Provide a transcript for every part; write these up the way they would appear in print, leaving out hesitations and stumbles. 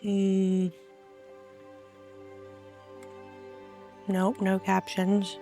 Nope, no captions.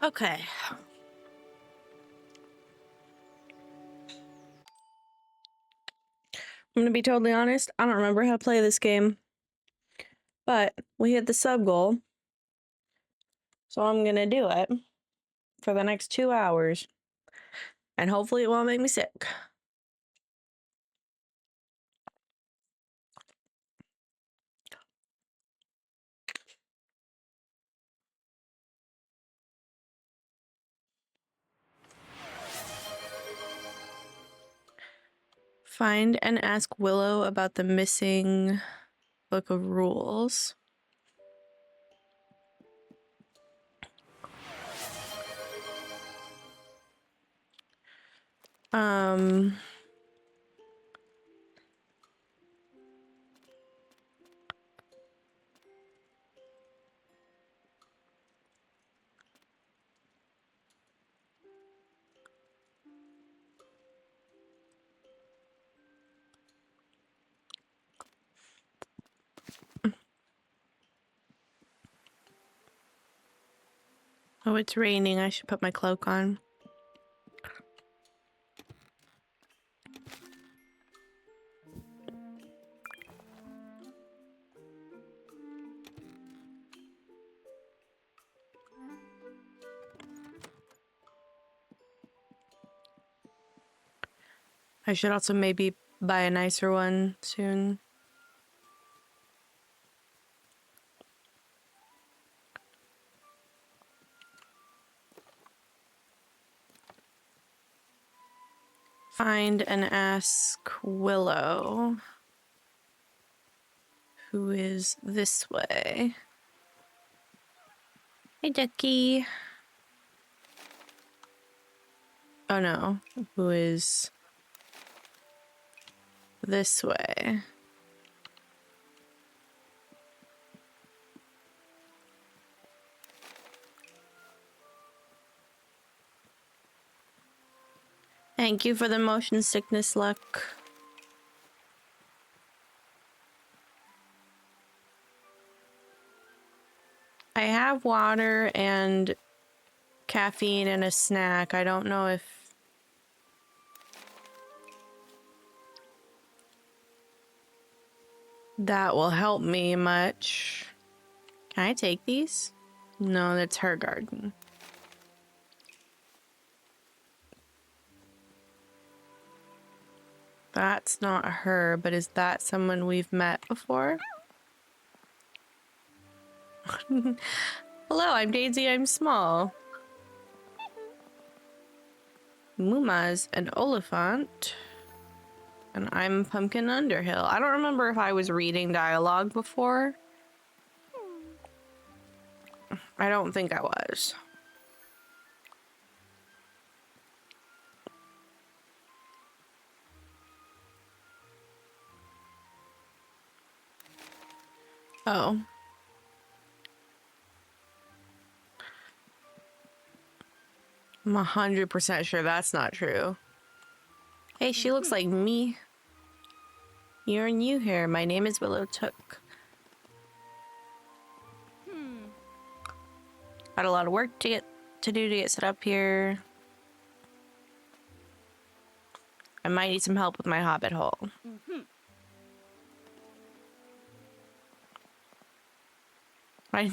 Okay. I'm gonna be totally honest, I don't remember how to play this game. But we hit the sub goal. So I'm gonna do it for the next 2 hours. And hopefully it won't make me sick. Find and ask Willow about the missing book of rules. Oh, it's raining. I should put my cloak on. I should also maybe buy a nicer one soon. Find and ask Willow, who is this way. Hey, Ducky. Oh no, who is this way. Thank you for the motion sickness luck. I have water and caffeine and a snack. I don't know if that will help me much. Can I take these? No, that's her garden. That's not her, but is that someone we've met before? Hello, I'm Daisy, I'm small. Muma's an Oliphant. And I'm Pumpkin Underhill. I don't remember if I was reading dialogue before. I don't think I was. Oh. I'm 100% sure that's not true. Hey, she looks like me. You're new here. My name is Willow Took. Got a lot of work to do to get set up here. I might need some help with my hobbit hole. I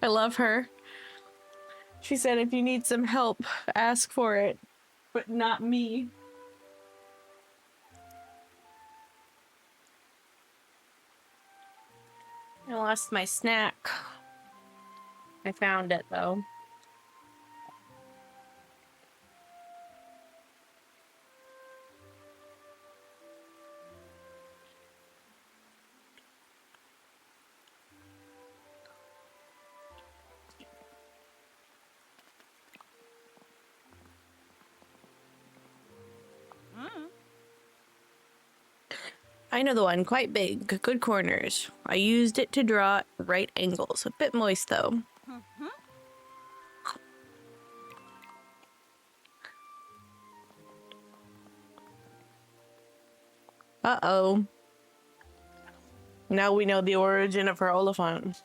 I love her. She said if you need some help, ask for it, but not me. I lost my snack. I found it though. I know the one, quite big, good corners. I used it to draw right angles, a bit moist though. Uh-oh. Now we know the origin of her Oliphant.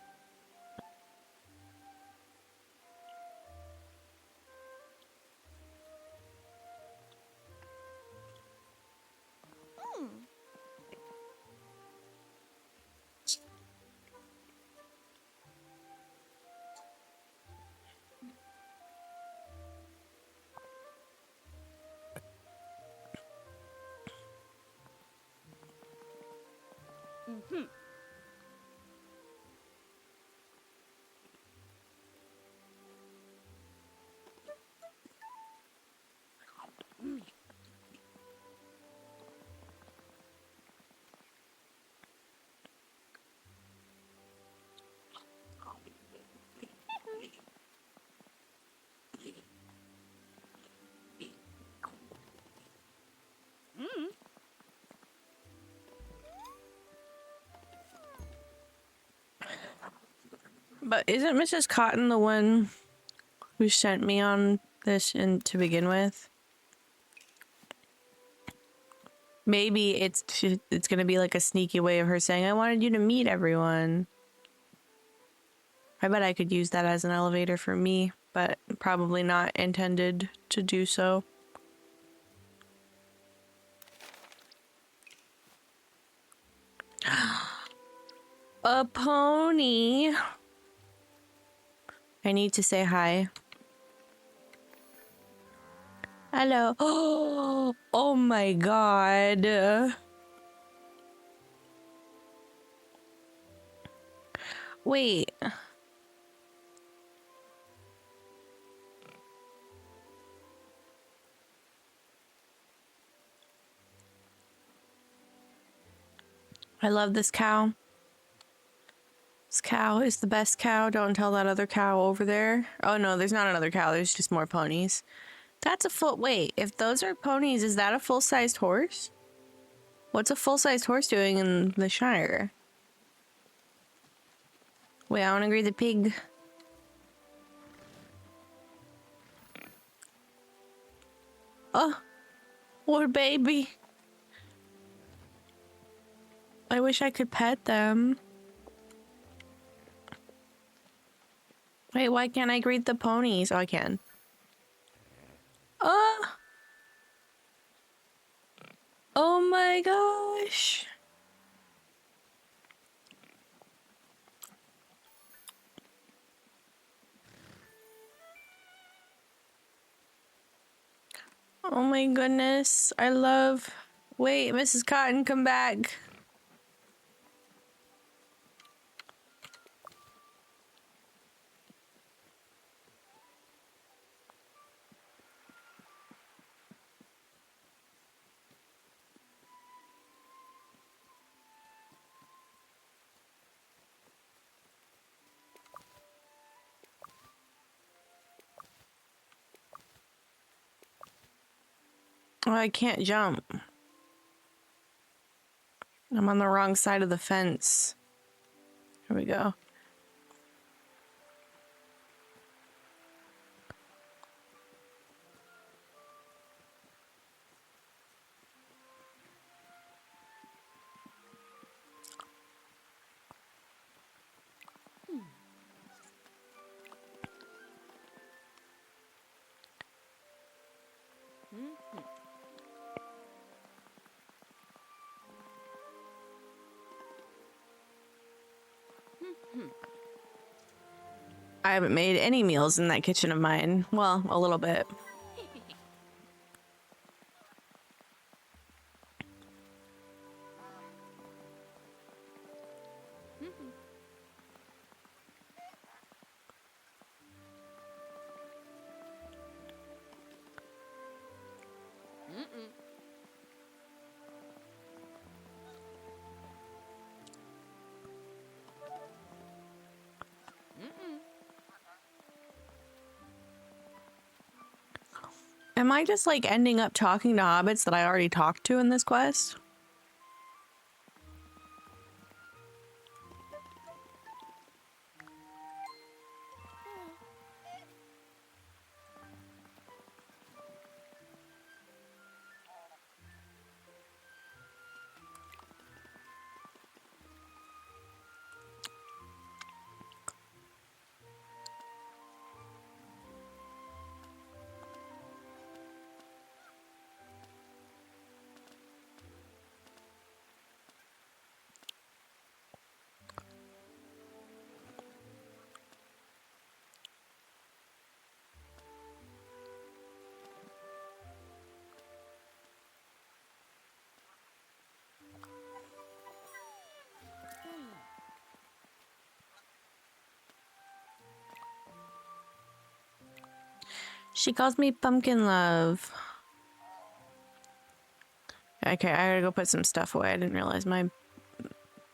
But isn't Mrs. Cotton the one who sent me on this to begin with? Maybe it's gonna be like a sneaky way of her saying, I wanted you to meet everyone. I bet I could use that as an elevator for me, but probably not intended to do so. A pony. I need to say hi. Hello. Oh my god. Wait. I love this cow. This cow is the best cow. Don't tell that other cow over there. Oh no, there's not another cow. There's just more ponies. That's a full... Wait, if those are ponies, is that a full-sized horse? What's a full-sized horse doing in the Shire? Wait, I want to greet the pig. Oh, poor baby. I wish I could pet them. Wait, why can't I greet the ponies? Oh, I can. Oh! Oh my gosh! Oh my goodness, I love... Wait, Mrs. Cotton, come back. Oh, I can't jump. I'm on the wrong side of the fence. Here we go. I haven't made any meals in that kitchen of mine. Well, a little bit. Am I just like ending up talking to hobbits that I already talked to in this quest? She calls me Pumpkin Love. Okay, I gotta go put some stuff away. I didn't realize my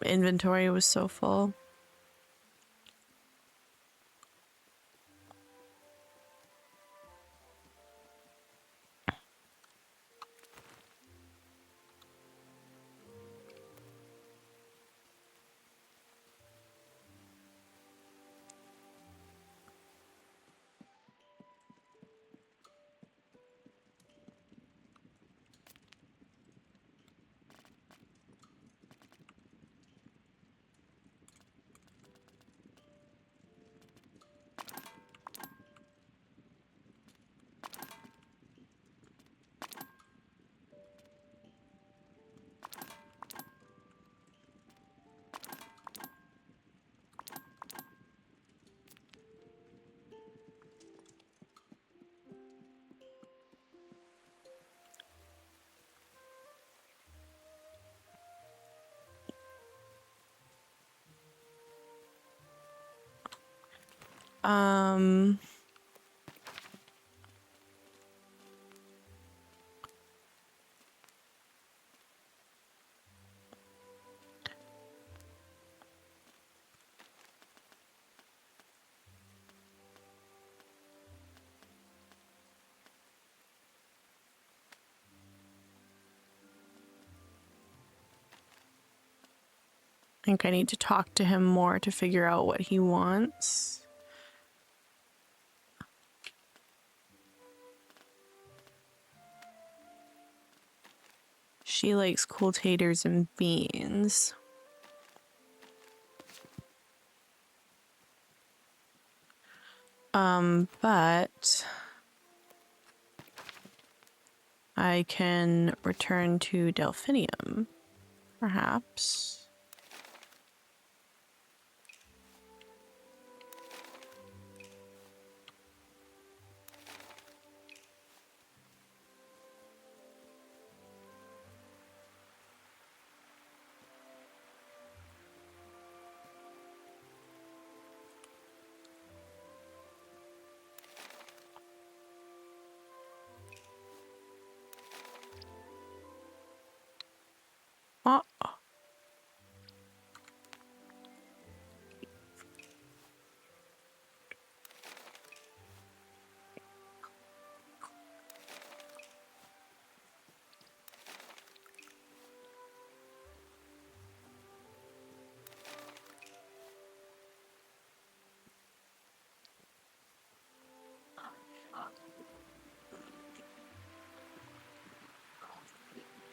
inventory was so full. I think I need to talk to him more to figure out what he wants. She likes cool taters and beans. But I can return to Delphinium, perhaps. Oh.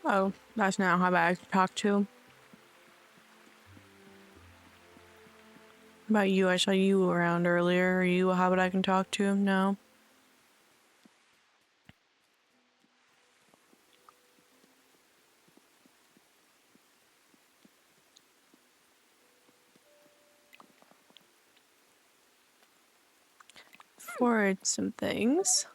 Oh, that's not how I talk to. About you, I saw you around earlier. Are you a hobbit I can talk to? No. Forward some things.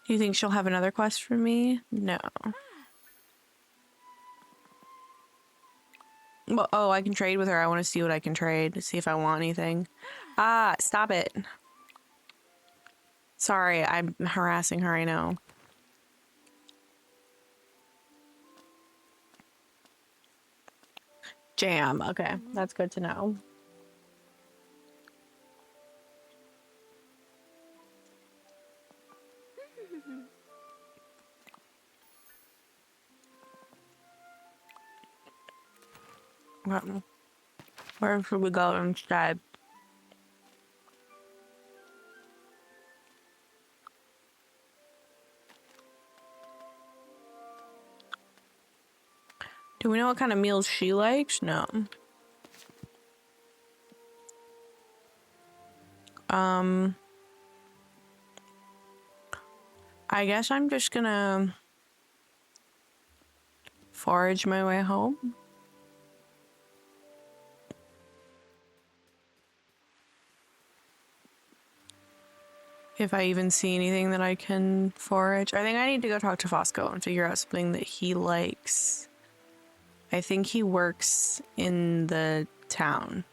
Do you think she'll have another quest for me? No. Well, oh, I can trade with her. I want to see what I can trade to see if I want anything. Ah, stop it. Sorry, I'm harassing her, I know. Jam. Okay, that's good to know. Where should we go instead? Do we know what kind of meals she likes? No. I guess I'm just gonna forage my way home. If I even see anything that I can forage. I think I need to go talk to Fosco and figure out something that he likes. I think he works in the town.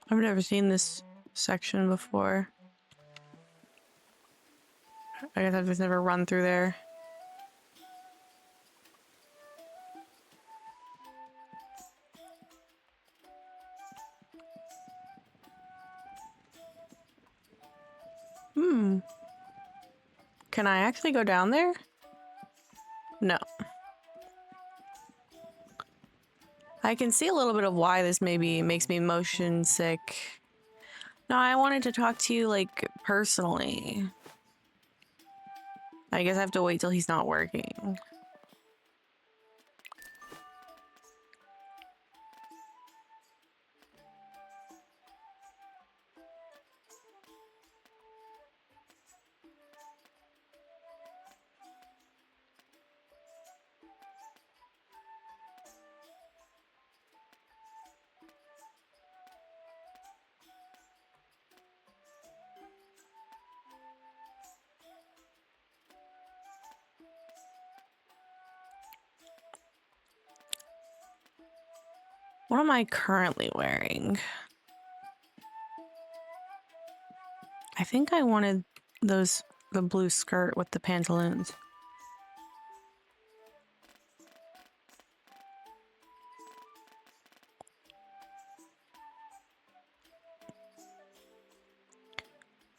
I've never seen this section before. I guess I've just never run through there. Can I actually go down there? No. I can see a little bit of why this maybe makes me motion sick. No, I wanted to talk to you, like, personally. I guess I have to wait till he's not working. What am I currently wearing? I think I wanted the blue skirt with the pantaloons.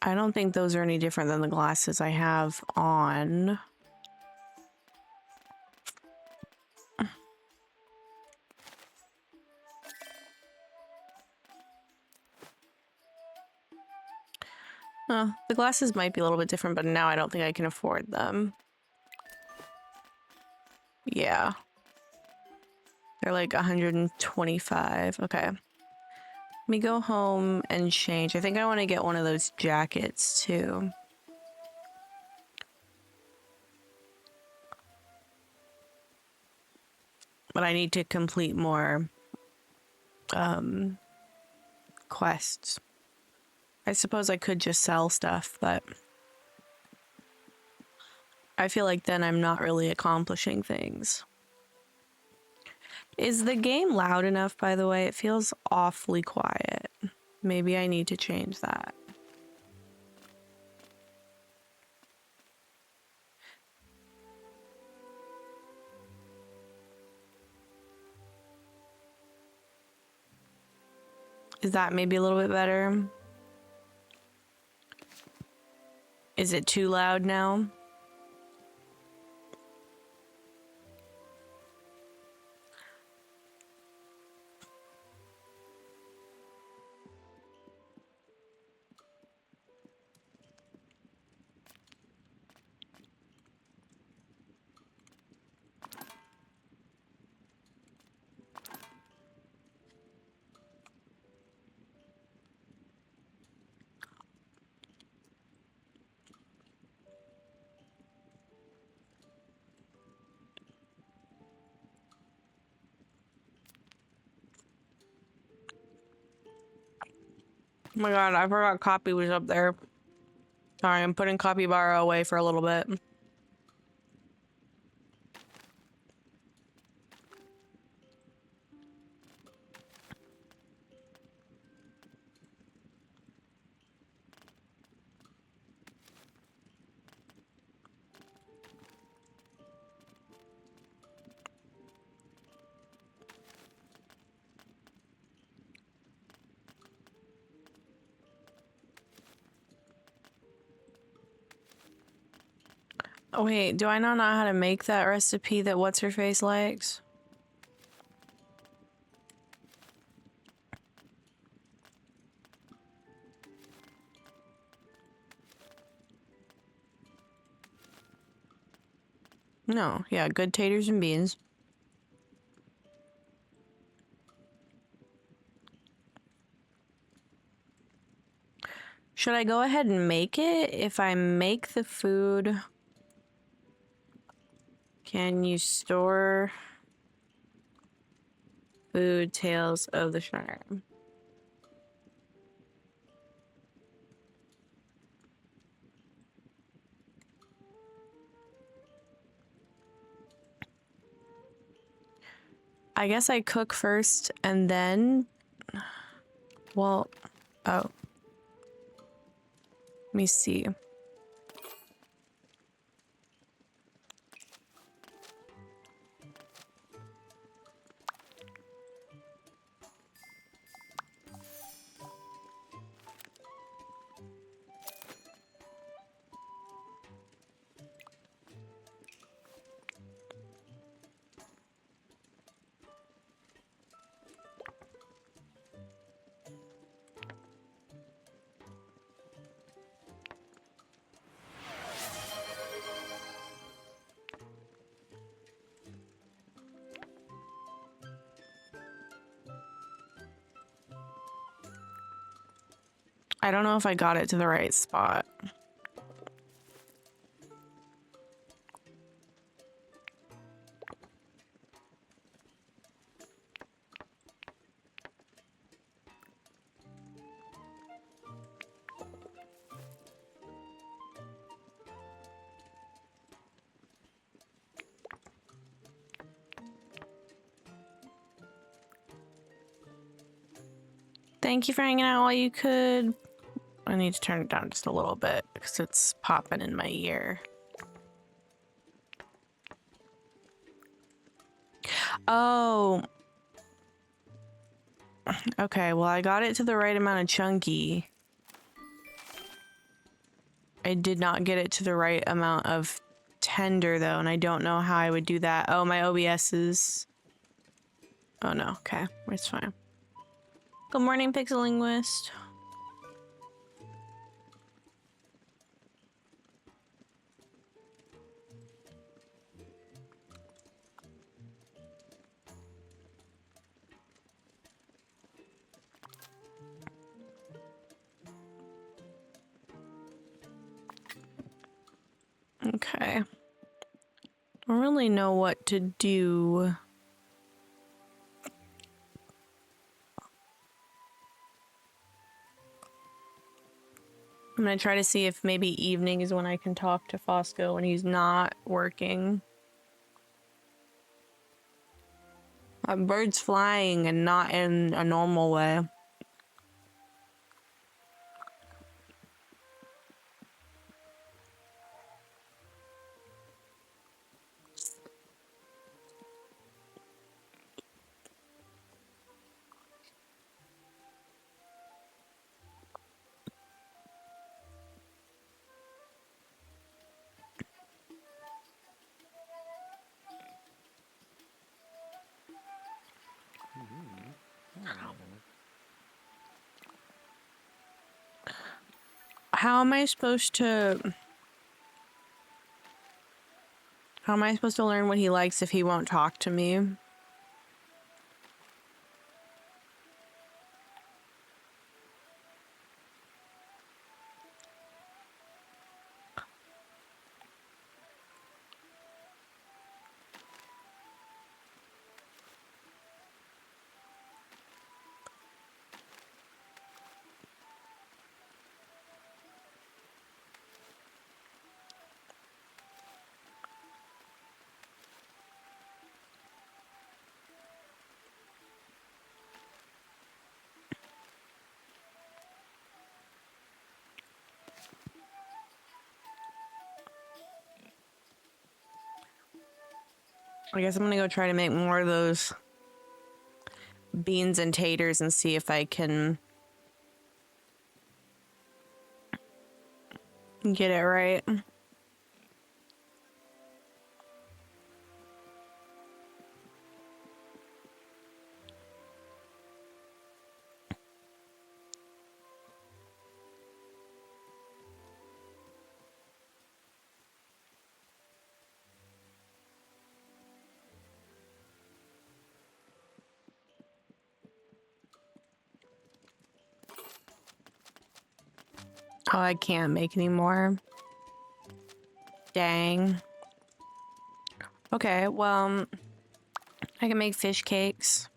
I don't think those are any different than the glasses I have on. The glasses might be a little bit different, but now I don't think I can afford them. Yeah. They're like 125. Okay. Let me go home and change. I think I want to get one of those jackets too. But I need to complete more quests. I suppose I could just sell stuff, but I feel like then I'm not really accomplishing things. Is the game loud enough, by the way? It feels awfully quiet. Maybe I need to change that. Is that maybe a little bit better? Is it too loud now? Oh my god, I forgot copy was up there. Sorry, I'm putting copy bar away for a little bit. Oh wait, do I not know how to make that recipe that what's-her-face likes? No, yeah, good taters and beans. Should I go ahead and make it? If I make the food, can you store food Tales of the Shire? I guess I cook first and then... Well, oh. Let me see. I don't know if I got it to the right spot. Thank you for hanging out while you could. I need to turn it down just a little bit because it's popping in my ear. Oh. Okay, well, I got it to the right amount of chunky. I did not get it to the right amount of tender, though, and I don't know how I would do that. Oh, my OBS is... Oh, no. Okay, it's fine. Good morning, Pixel Linguist. Okay. I don't really know what to do. I'm gonna try to see if maybe evening is when I can talk to Fosco when he's not working. A bird's flying and not in a normal way. How am I supposed to... How am I supposed to learn what he likes if he won't talk to me? I guess I'm gonna go try to make more of those beans and taters and see if I can get it right. Oh, I can't make any more. Dang. Okay, well, I can make fish cakes.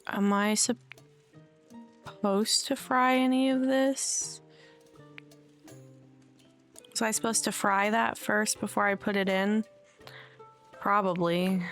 Am I supposed to fry any of this? Was I supposed to fry that first before I put it in? Probably.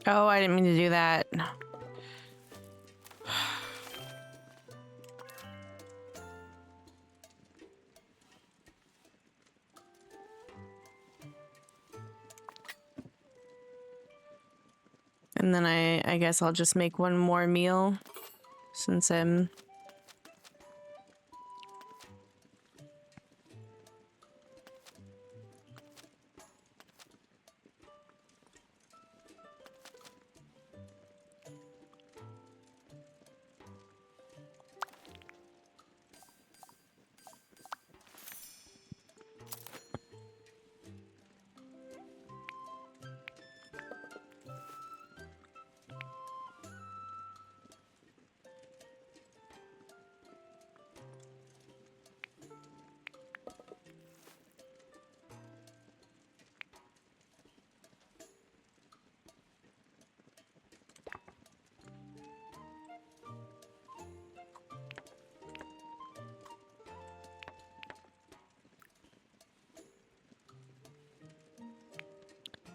Oh, I didn't mean to do that. And then I guess I'll just make one more meal since I'm...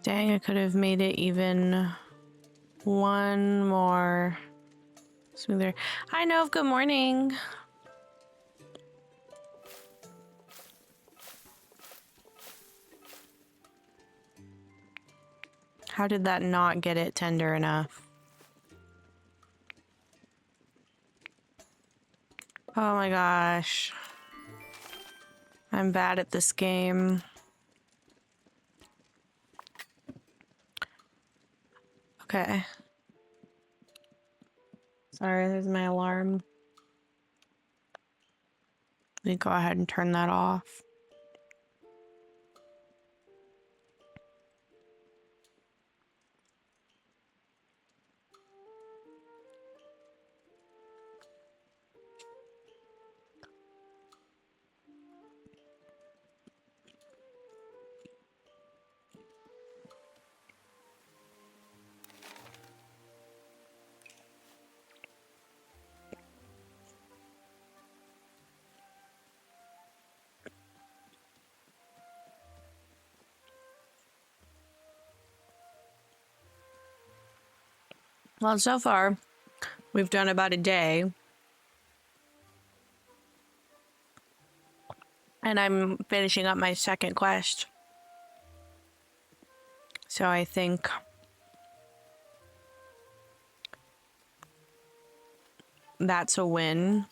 Dang, I could have made it even one more smoother. Hi, Nove, good morning. How did that not get it tender enough? Oh my gosh. I'm bad at this game. Okay. Sorry, there's my alarm. Let me go ahead and turn that off. Well, so far, we've done about a day. And I'm finishing up my second quest. So I think that's a win.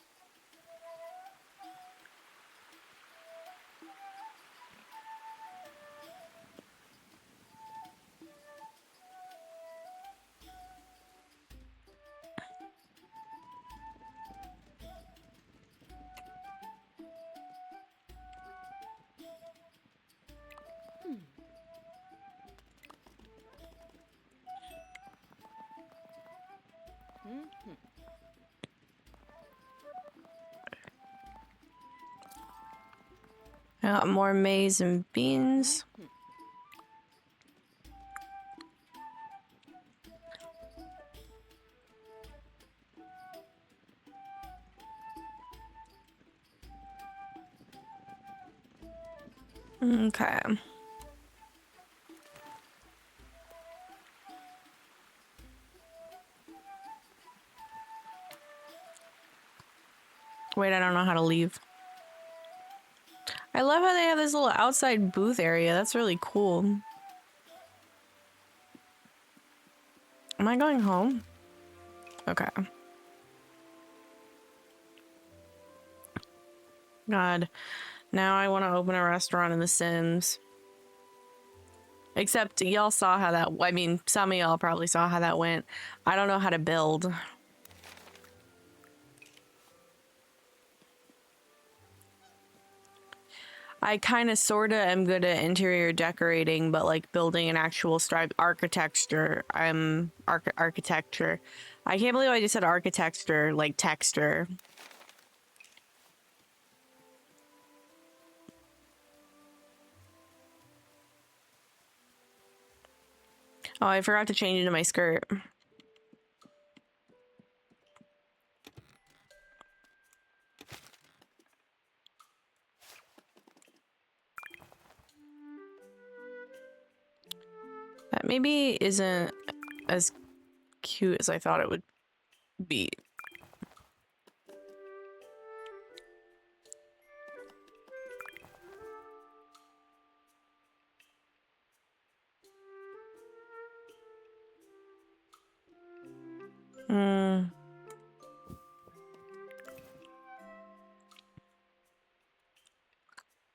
I got more maize and beans. Okay. Wait, I don't know how to leave. I love how they have this little outside booth area. That's really cool. Am I going home? Okay. God. Now I want to open a restaurant in The Sims. Except y'all saw how that... I mean, some of y'all probably saw how that went. I don't know how to build. I kind of sort of am good at interior decorating, but like building an actual architecture. Architecture. I can't believe I just said architecture, like texture. Oh, I forgot to change into my skirt. That maybe isn't as cute as I thought it would be.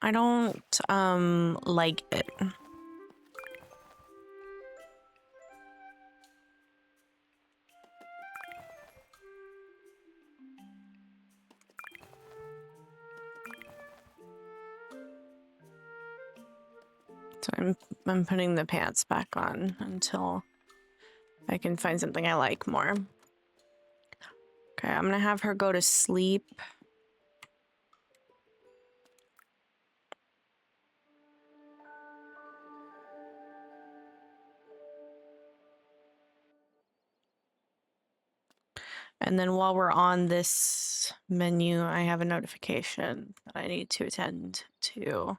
I don't like it. So I'm putting the pants back on until I can find something I like more. Okay, I'm gonna have her go to sleep. And then while we're on this menu, I have a notification that I need to attend to.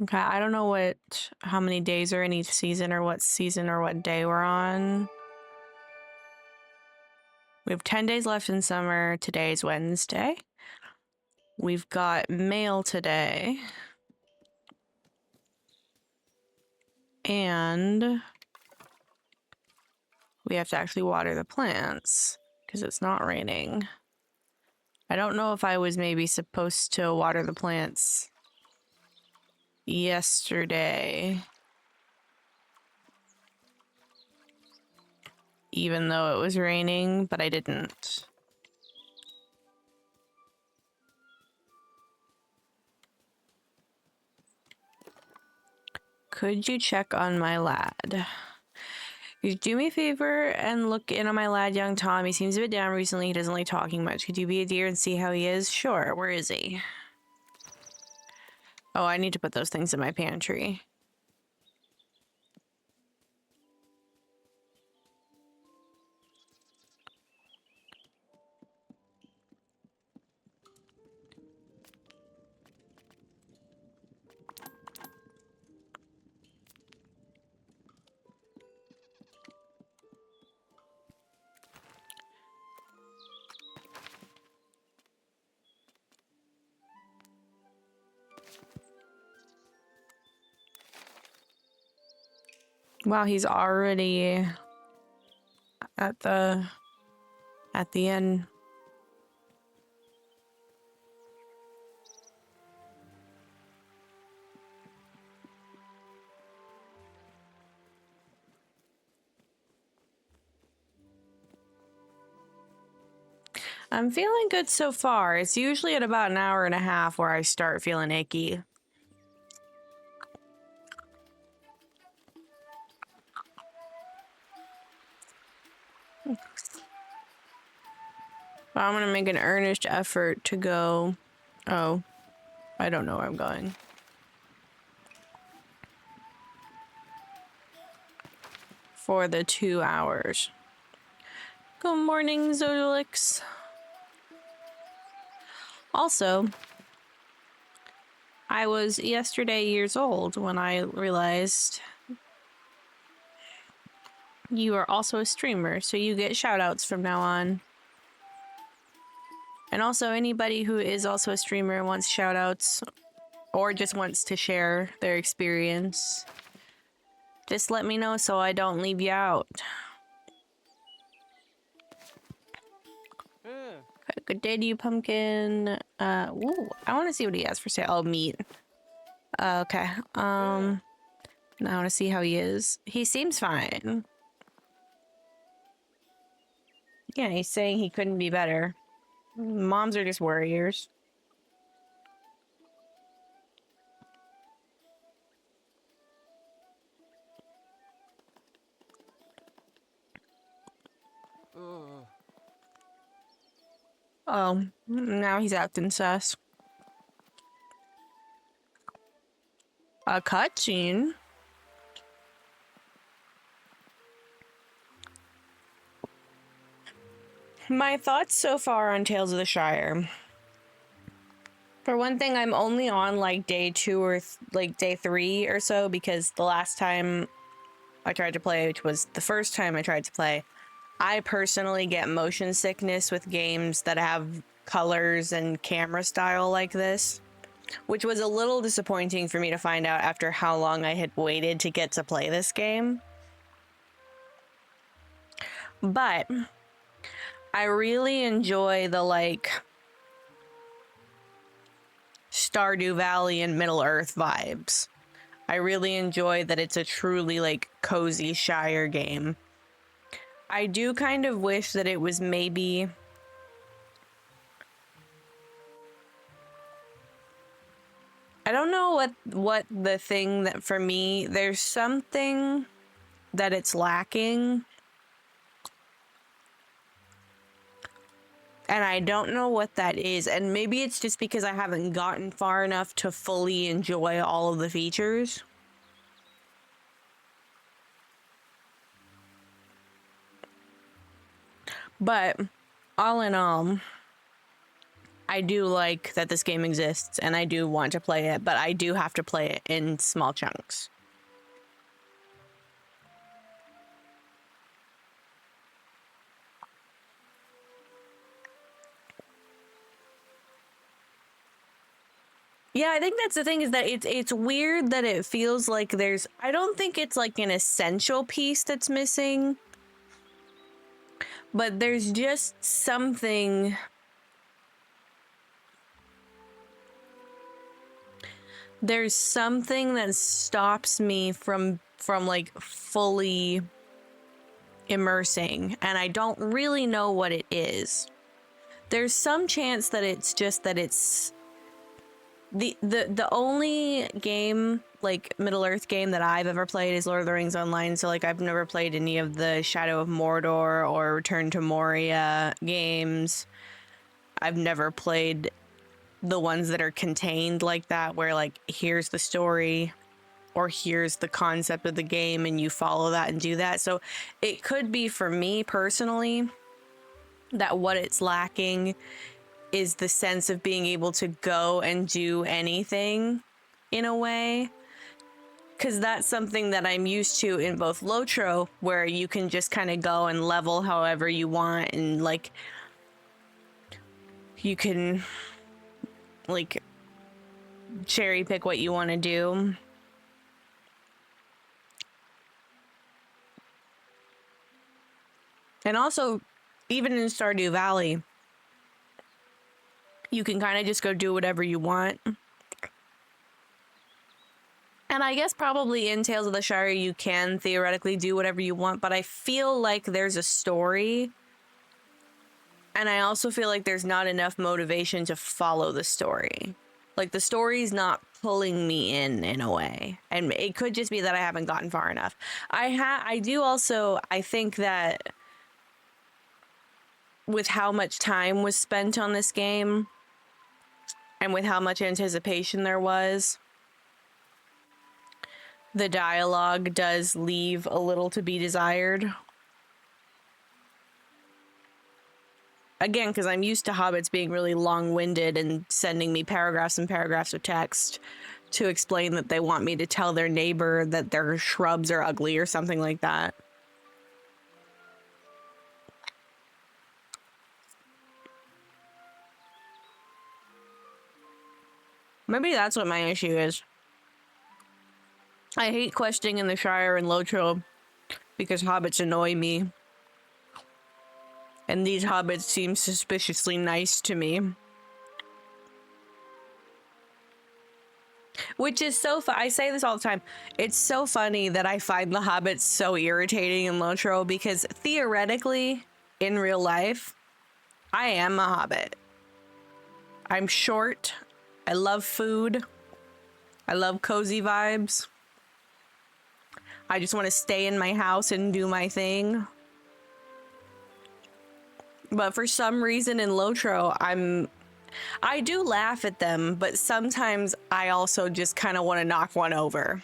Okay, I don't know how many days are in each season or what day we're on. We have 10 days left in summer. Today's Wednesday. We've got mail today. And we have to actually water the plants because it's not raining. I don't know if I was maybe supposed to water the plants yesterday, even though it was raining, but I didn't. Could you check on my lad? Could you do me a favor and look in on my lad, young Tom? He seems a bit down recently. He doesn't like talking much. Could you be a dear and see how he is? Sure. Where is he? Oh, I need to put those things in my pantry. Wow, he's already at the end. I'm feeling good so far. It's usually at about an hour and a half where I start feeling icky. But I'm gonna make an earnest effort to go. Oh, I don't know where I'm going. For the 2 hours. Good morning, Zodolix. Also, I was yesterday years old when I realized you are also a streamer, so you get shoutouts from now on. And also, anybody who is also a streamer wants shoutouts or just wants to share their experience, just let me know so I don't leave you out. Good day to you, pumpkin. Ooh, I want to see what he has for sale. Oh, meat. Okay. Now I want to see how he is. He seems fine. Yeah, he's saying he couldn't be better. Moms are just warriors. Oh, now he's acting sus. A cutscene? My thoughts so far on Tales of the Shire. For one thing, I'm only on like day 2 or like day 3 or so, because the last time I tried to play, which was the first time I tried to play, I personally get motion sickness with games that have colors and camera style like this, which was a little disappointing for me to find out after how long I had waited to get to play this game. But I really enjoy the like Stardew Valley and Middle Earth vibes. I really enjoy that it's a truly like cozy Shire game. I do kind of wish that it was maybe I don't know what the thing that for me, there's something that it's lacking. And I don't know what that is. And maybe it's just because I haven't gotten far enough to fully enjoy all of the features. But all in all, I do like that this game exists and I do want to play it, but I do have to play it in small chunks. Yeah, I think that's the thing, is that it's weird that it feels like there's, I don't think it's like an essential piece that's missing, but there's just something. There's something that stops me from like fully immersing, and I don't really know what it is. There's some chance that it's just that it's the only game, like Middle Earth game, that I've ever played is Lord of the Rings Online. So like I've never played any of the Shadow of Mordor or Return to Moria games. I've never played the ones that are contained like that, where like here's the story or here's the concept of the game and you follow that and do that. So it could be, for me personally, that what it's lacking is the sense of being able to go and do anything in a way, because that's something that I'm used to in both Lotro, where you can just kind of go and level however you want, and like you can like cherry pick what you want to do. And also, even in Stardew Valley, you can kind of just go do whatever you want. And I guess probably in Tales of the Shire, you can theoretically do whatever you want, but I feel like there's a story. And I also feel like there's not enough motivation to follow the story. Like, the story's not pulling me in a way. And it could just be that I haven't gotten far enough. I think that with how much time was spent on this game and with how much anticipation there was, the dialogue does leave a little to be desired. Again, because I'm used to hobbits being really long-winded and sending me paragraphs and paragraphs of text to explain that they want me to tell their neighbor that their shrubs are ugly or something like that. Maybe that's what my issue is. I hate questing in the Shire and Lotro because hobbits annoy me. And these hobbits seem suspiciously nice to me. Which is so I say this all the time. It's so funny that I find the hobbits so irritating in Lotro because theoretically, in real life, I am a hobbit. I'm short. I love food. I love cozy vibes. I just want to stay in my house and do my thing. But for some reason in Lotro, I do laugh at them, but sometimes I also just kind of want to knock one over.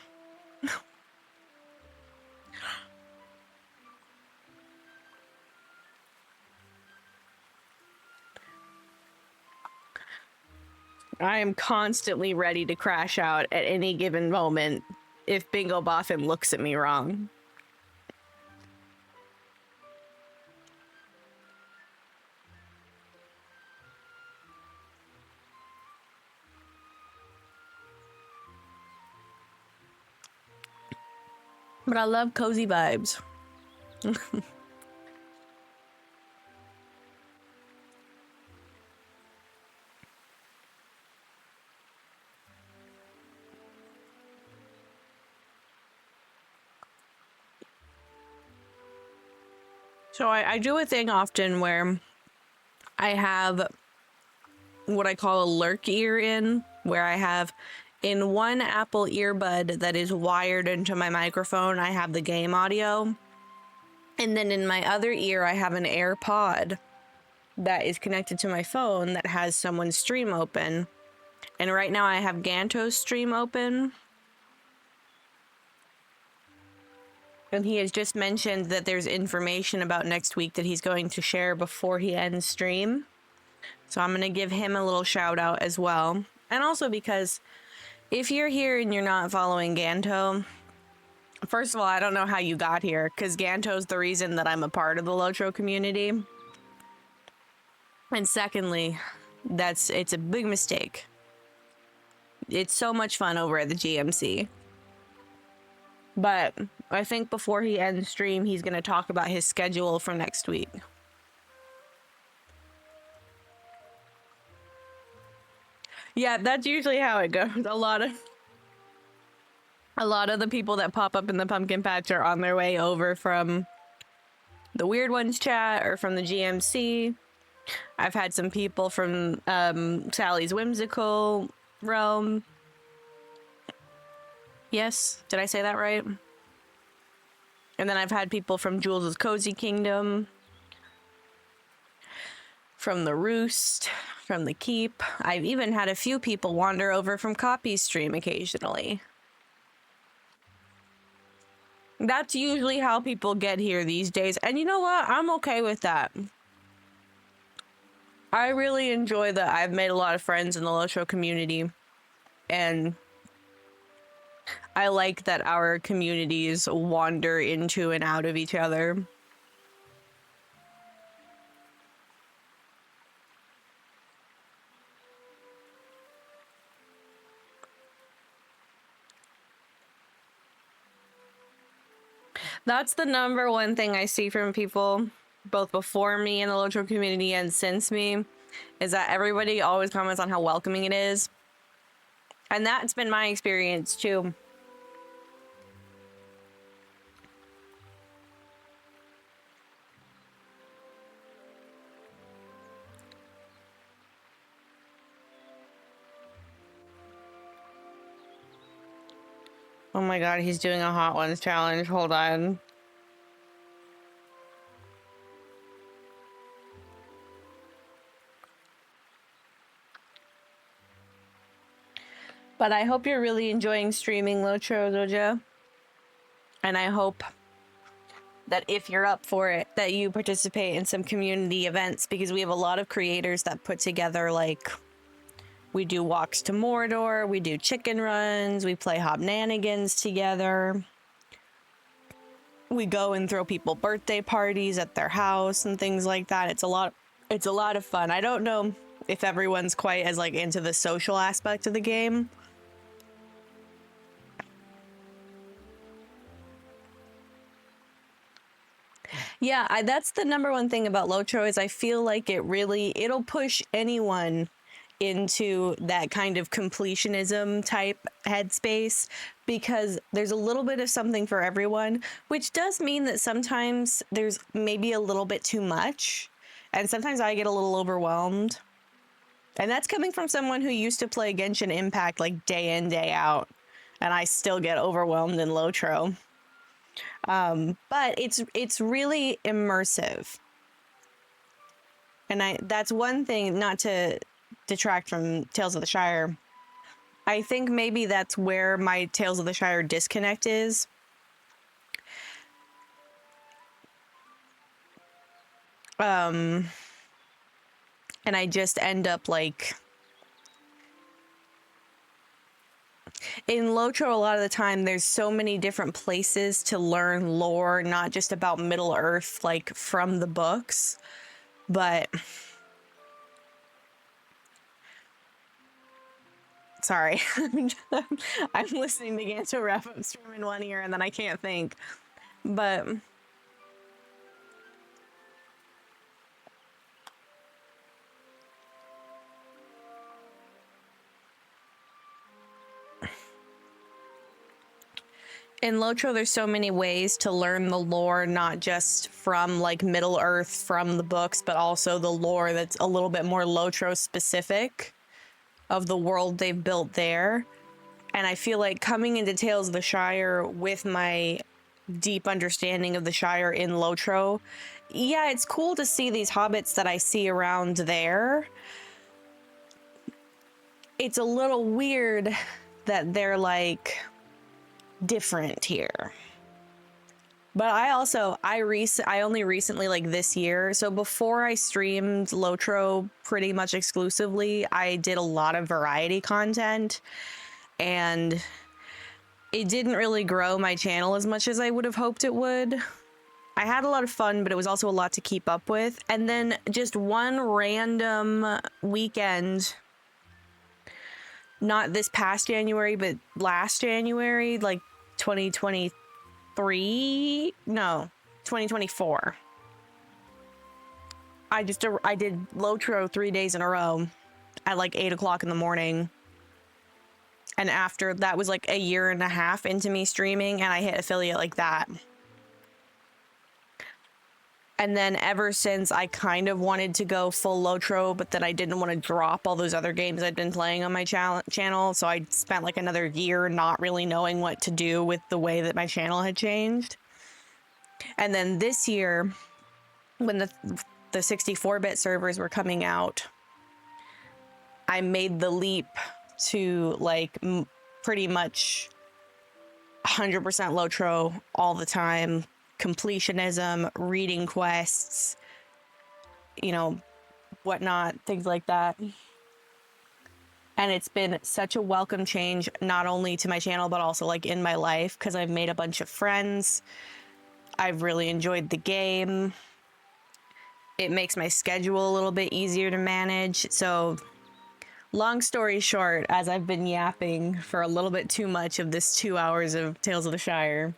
I am constantly ready to crash out at any given moment if Bingo Boffin looks at me wrong. But I love cozy vibes. So I do a thing often where I have what I call a lurk ear in, where I have in one Apple earbud that is wired into my microphone, I have the game audio. And then in my other ear, I have an AirPod that is connected to my phone that has someone's stream open. And right now I have Ganto's stream open. And he has just mentioned that there's information about next week that he's going to share before he ends stream. So I'm going to give him a little shout out as well. And also because if you're here and you're not following Ganto, first of all, I don't know how you got here, because Ganto's the reason that I'm a part of the Lotro community. And secondly, it's a big mistake. It's so much fun over at the GMC. But I think before he ends stream, he's going to talk about his schedule for next week. Yeah, that's usually how it goes. A lot of the people that pop up in the pumpkin patch are on their way over from the Weird Ones chat or from the GMC. I've had some people from Sally's Whimsical Realm. Yes, did I say that right? And then I've had people from Jules's Cozy Kingdom, from the Roost, from the Keep. I've even had a few people wander over from Copy's stream occasionally. That's usually how people get here these days. And you know what? I'm okay with that. I really enjoy that I've made a lot of friends in the Lotro community. And I like that our communities wander into and out of each other. That's the number one thing I see from people, both before me in the Lotro community and since me, is that everybody always comments on how welcoming it is. And that's been my experience too. Oh my god, he's doing a Hot Ones challenge. Hold on. But I hope you're really enjoying streaming Lotro, Doja. And I hope that if you're up for it, that you participate in some community events, because we have a lot of creators that put together, like, we do walks to Mordor, we do chicken runs, we play Hobnanigans together. We go and throw people birthday parties at their house and things like that. It's a lot of fun. I don't know if everyone's quite as like into the social aspect of the game. Yeah, that's the number one thing about Lotro is I feel like it'll push anyone into that kind of completionism type headspace, because there's a little bit of something for everyone, which does mean that sometimes there's maybe a little bit too much, and sometimes I get a little overwhelmed. And that's coming from someone who used to play Genshin Impact like day in, day out, and I still get overwhelmed in Lotro. But it's really immersive. And that's one thing, not to detract from Tales of the Shire. I think maybe that's where my Tales of the Shire disconnect is. And I just end up like... In Lotro, a lot of the time, there's so many different places to learn lore, not just about Middle Earth, like, from the books, but... Sorry. I'm listening to Ganto wrap up stream in one ear, and then I can't think. But... in Lotro, there's so many ways to learn the lore, not just from like Middle Earth from the books, but also the lore that's a little bit more Lotro specific of the world they've built there. And I feel like coming into Tales of the Shire with my deep understanding of the Shire in Lotro, yeah, it's cool to see these hobbits that I see around there. It's a little weird that they're like different here. But I only recently, like this year, so before I streamed Lotro pretty much exclusively, I did a lot of variety content, and it didn't really grow my channel as much as I would have hoped it would. I had a lot of fun, but it was also a lot to keep up with. And then just one random weekend, not this past January, but last January, like 2024, I did Lotro 3 days in a row at like 8 o'clock in the morning. And after that was like a year and a half into me streaming, and I hit affiliate like that. And then ever since, I kind of wanted to go full Lotro, but then I didn't want to drop all those other games I'd been playing on my channel. So I spent like another year not really knowing what to do with the way that my channel had changed. And then this year, when the 64-bit servers were coming out, I made the leap to like pretty much 100% Lotro all the time. Completionism, reading quests, you know, whatnot, things like that. And it's been such a welcome change, not only to my channel, but also like in my life, because I've made a bunch of friends. I've really enjoyed the game. It makes my schedule a little bit easier to manage. So long story short, as I've been yapping for a little bit too much of this 2 hours of Tales of the Shire,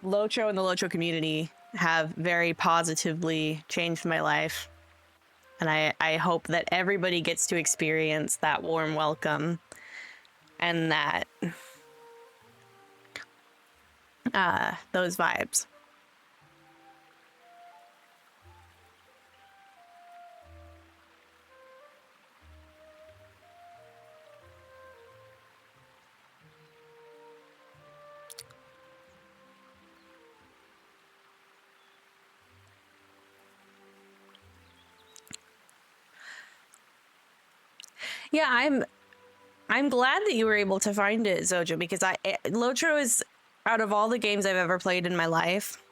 Lotro and the Lotro community have very positively changed my life. And I hope that everybody gets to experience that warm welcome and that those vibes. Yeah, I'm glad that you were able to find it, Zoja, because Lotro is, out of all the games I've ever played in my life,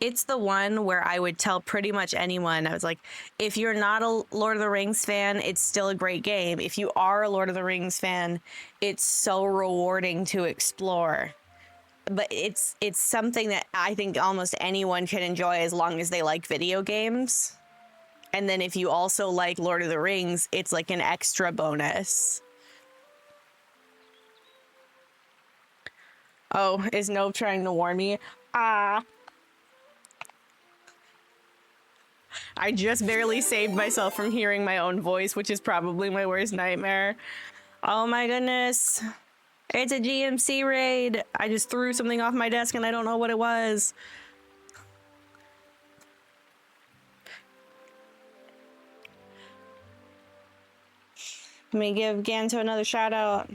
it's the one where I would tell pretty much anyone, I was like, if you're not a Lord of the Rings fan, it's still a great game. If you are a Lord of the Rings fan, it's so rewarding to explore. But it's something that I think almost anyone can enjoy as long as they like video games. And then if you also like Lord of the Rings, it's like an extra bonus. Oh, is Nope trying to warn me? I just barely saved myself from hearing my own voice, which is probably my worst nightmare. Oh my goodness. It's a GMC raid. I just threw something off my desk and I don't know what it was. Let me give Ganto another shout out.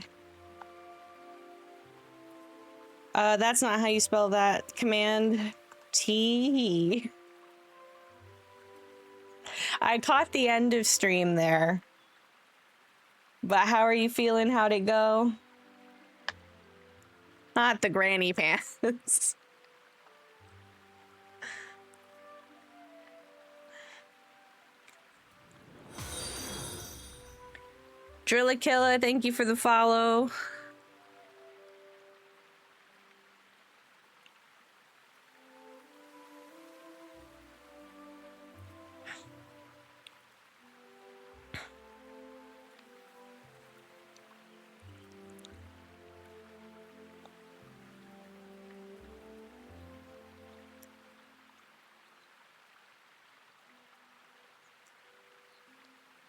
That's not how you spell that. Command T. I caught the end of stream there. But how are you feeling? How'd it go? Not the granny pants. Drillikilla, thank you for the follow.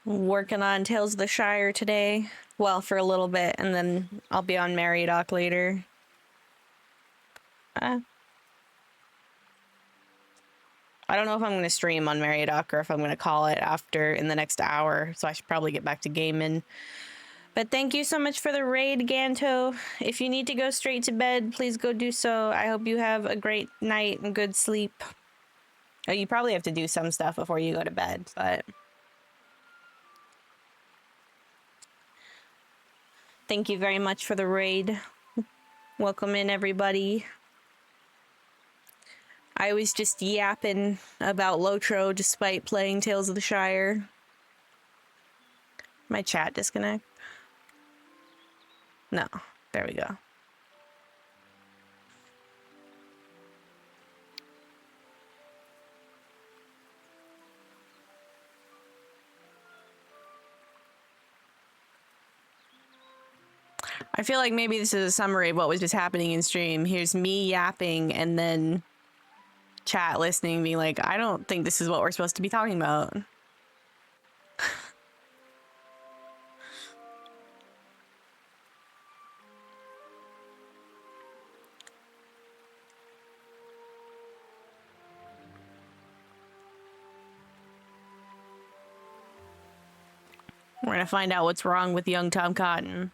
Working on Tales of the Shire today. Well, for a little bit, and then I'll be on Meriadoc later. I don't know if I'm going to stream on Meriadoc or if I'm going to call it after in the next hour, so I should probably get back to gaming. But thank you so much for the raid, Ganto. If you need to go straight to bed, please go do so. I hope you have a great night and good sleep. Oh, you probably have to do some stuff before you go to bed, but... Thank you very much for the raid. Welcome in, everybody. I was just yapping about Lotro despite playing Tales of the Shire. My chat disconnect? No. There we go. I feel like maybe this is a summary of what was just happening in stream. Here's me yapping and then chat listening, being like, I don't think this is what we're supposed to be talking about. We're gonna find out what's wrong with young Tom Cotton.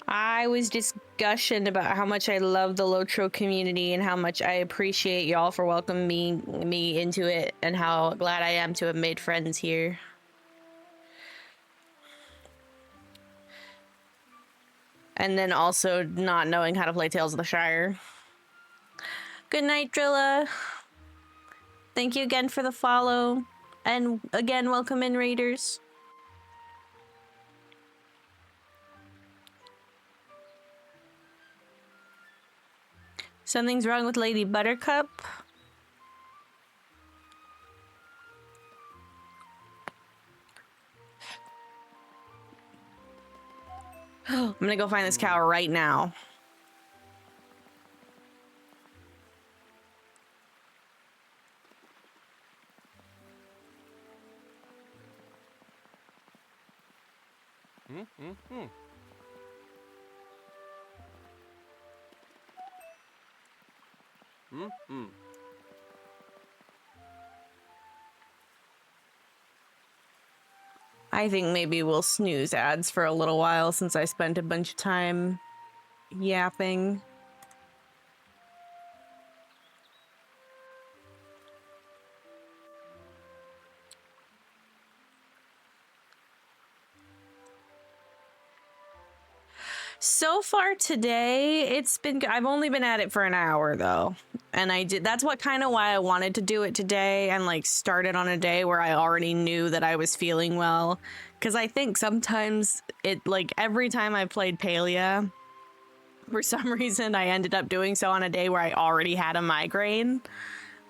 I was just gushing about how much I love the Lotro community and how much I appreciate y'all for welcoming me into it and how glad I am to have made friends here. And then also not knowing how to play Tales of the Shire. Good night, Drilla. Thank you again for the follow. And again, welcome in, Raiders. Something's wrong with Lady Buttercup. I'm gonna go find this cow right now. I think maybe we'll snooze ads for a little while since I spent a bunch of time yapping. So far today, I've only been at it for an hour though. And that's what kind of why I wanted to do it today and like start it on a day where I already knew that I was feeling well. Cause I think sometimes every time I played Palia, for some reason I ended up doing so on a day where I already had a migraine,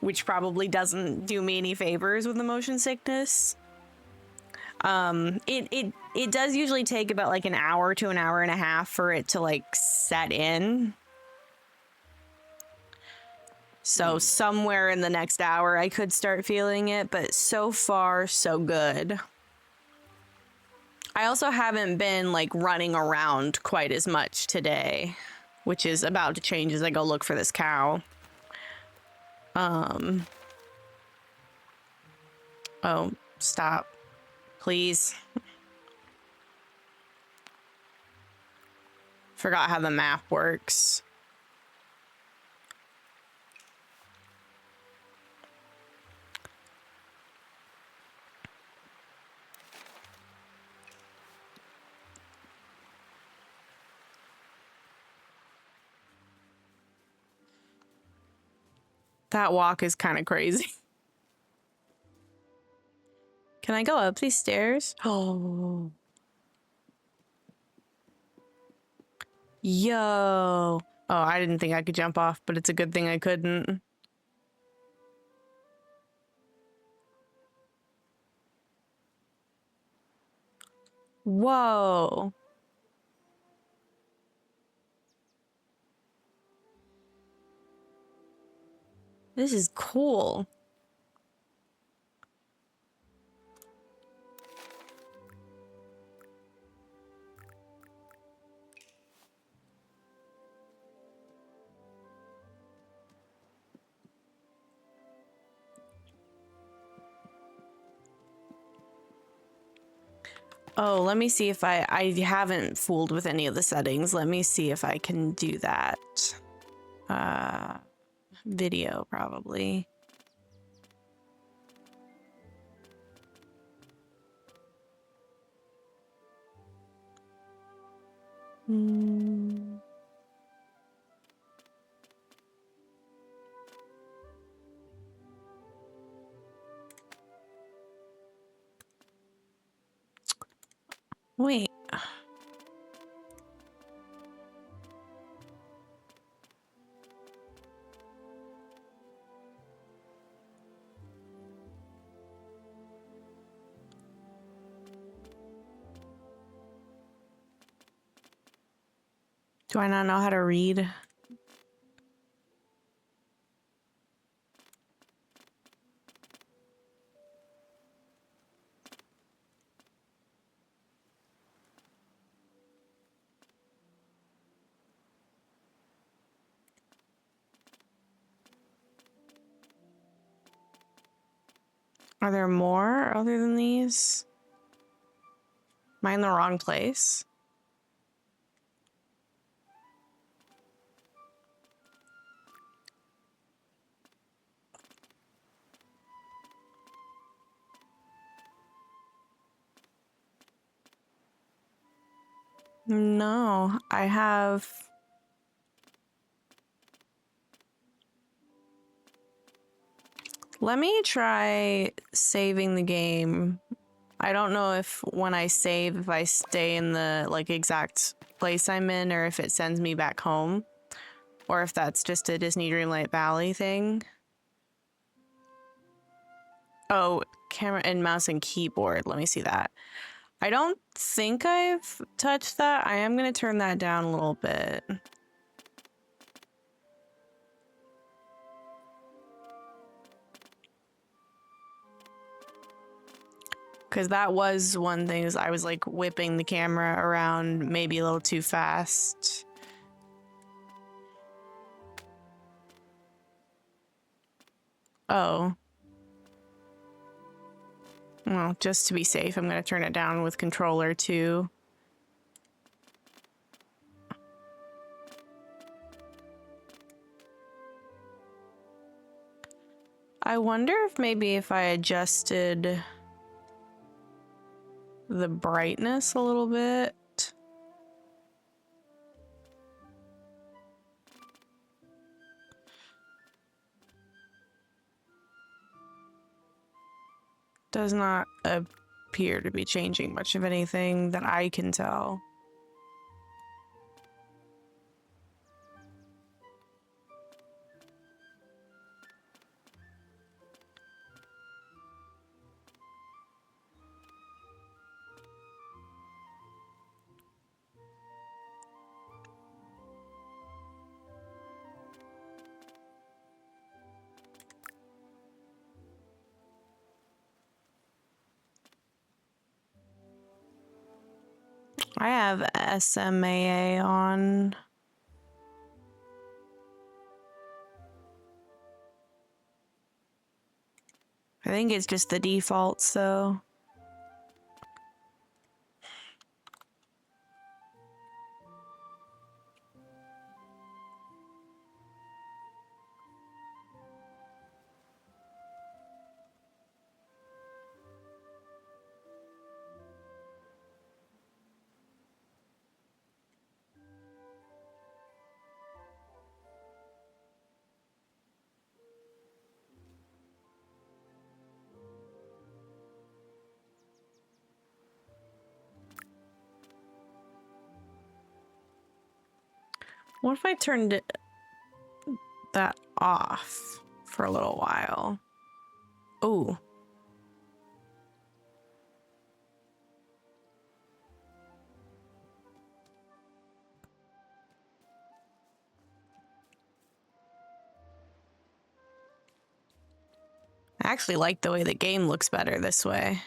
which probably doesn't do me any favors with the motion sickness. It does usually take about like an hour to an hour and a half for it to like set in. So somewhere in the next hour I could start feeling it, but so far so good. I also haven't been like running around quite as much today, which is about to change as I go look for this cow. Oh, stop. Please. Forgot how the map works. That walk is kind of crazy. Can I go up these stairs? Oh. Yo. Oh, I didn't think I could jump off, but it's a good thing I couldn't. Whoa. This is cool. Oh, let me see if I haven't fooled with any of the settings. Let me see if I can do that. Video probably. Wait. Do I not know how to read? Are there more other than these? Am I in the wrong place? No, I have... Let me try saving the game. I don't know if when I save, if I stay in the like exact place I'm in or if it sends me back home. Or if that's just a Disney Dreamlight Valley thing. Oh, camera and mouse and keyboard. Let me see that. I don't think I've touched that. I am going to turn that down a little bit. Because that was one thing, is I was like whipping the camera around maybe a little too fast. Oh. Well, just to be safe, I'm going to turn it down with controller too. I wonder if maybe if I adjusted the brightness a little bit. Does not appear to be changing much of anything that I can tell. I have SMAA on. I think it's just the defaults though. What if I turned that off for a little while? Oh. I actually like the way the game looks better this way.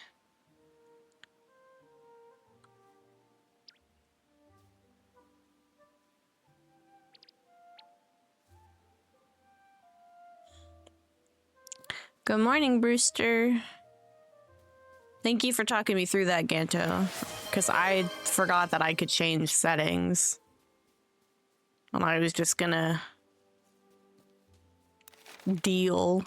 Good morning, Brewster. Thank you for talking me through that, Ganto, because I forgot that I could change settings. And I was just gonna deal.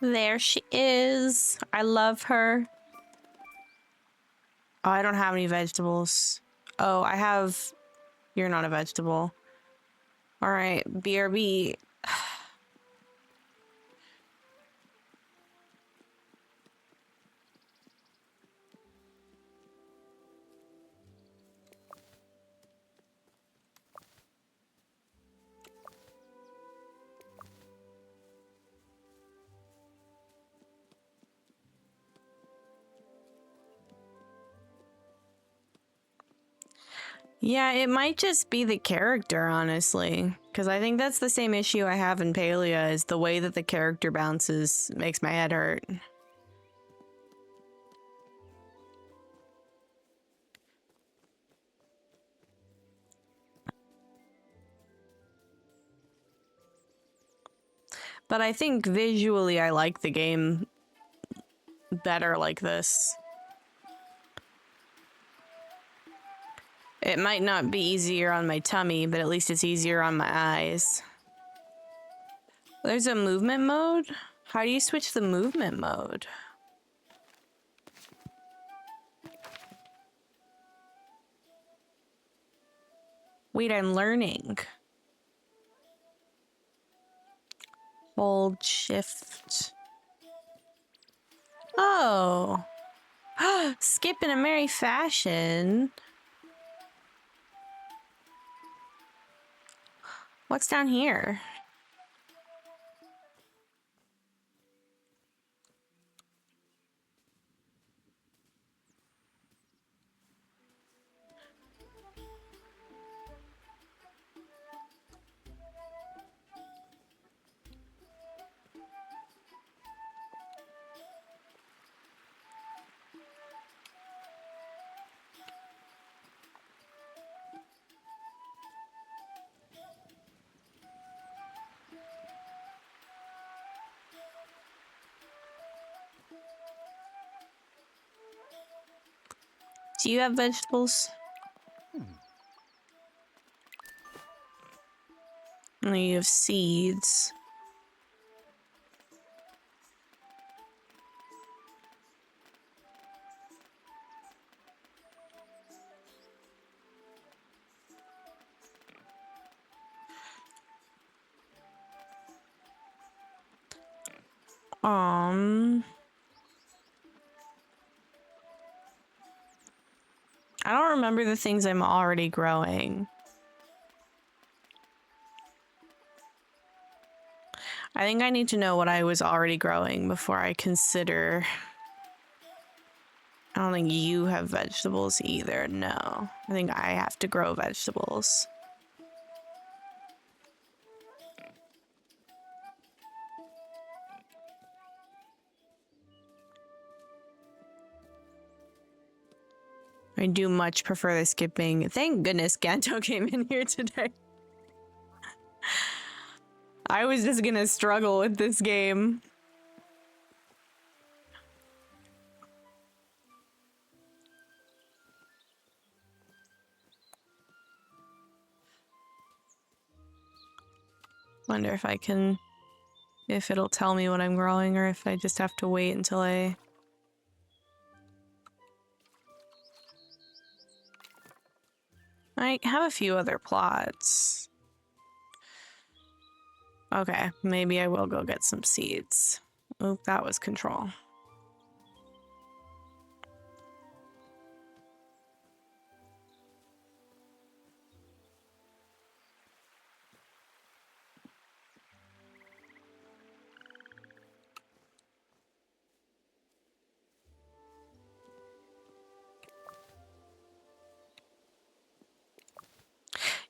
There she is. I love her. Oh, I don't have any vegetables. Oh, I have... You're not a vegetable. Alright, BRB. Yeah, it might just be the character, honestly. Because I think that's the same issue I have in Palia, is the way that the character bounces makes my head hurt. But I think visually I like the game better like this. It might not be easier on my tummy, but at least it's easier on my eyes. There's a movement mode? How do you switch the movement mode? Wait, I'm learning. Hold shift. Oh. Skip in a merry fashion. What's down here? Do you have vegetables? No, you have seeds. I don't remember the things I'm already growing. I think I need to know what I was already growing before I consider. I don't think you have vegetables either. No, I think I have to grow vegetables. I do much prefer the skipping. Thank goodness Ganto came in here today. I was just gonna struggle with this game. Wonder if I can, if it'll tell me what I'm growing or if I just have to wait until I have a few other plots. Okay, maybe I will go get some seeds. Oh, that was control.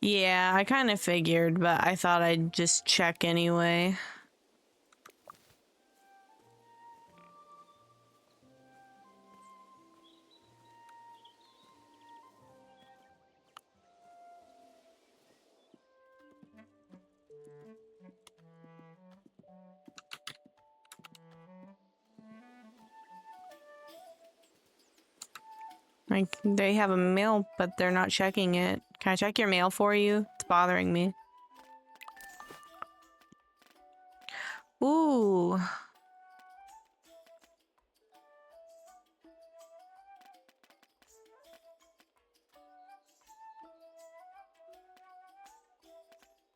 Yeah, I kind of figured, but I thought I'd just check anyway. Like, they have a mail, but they're not checking it. Can I check your mail for you? It's bothering me. Ooh.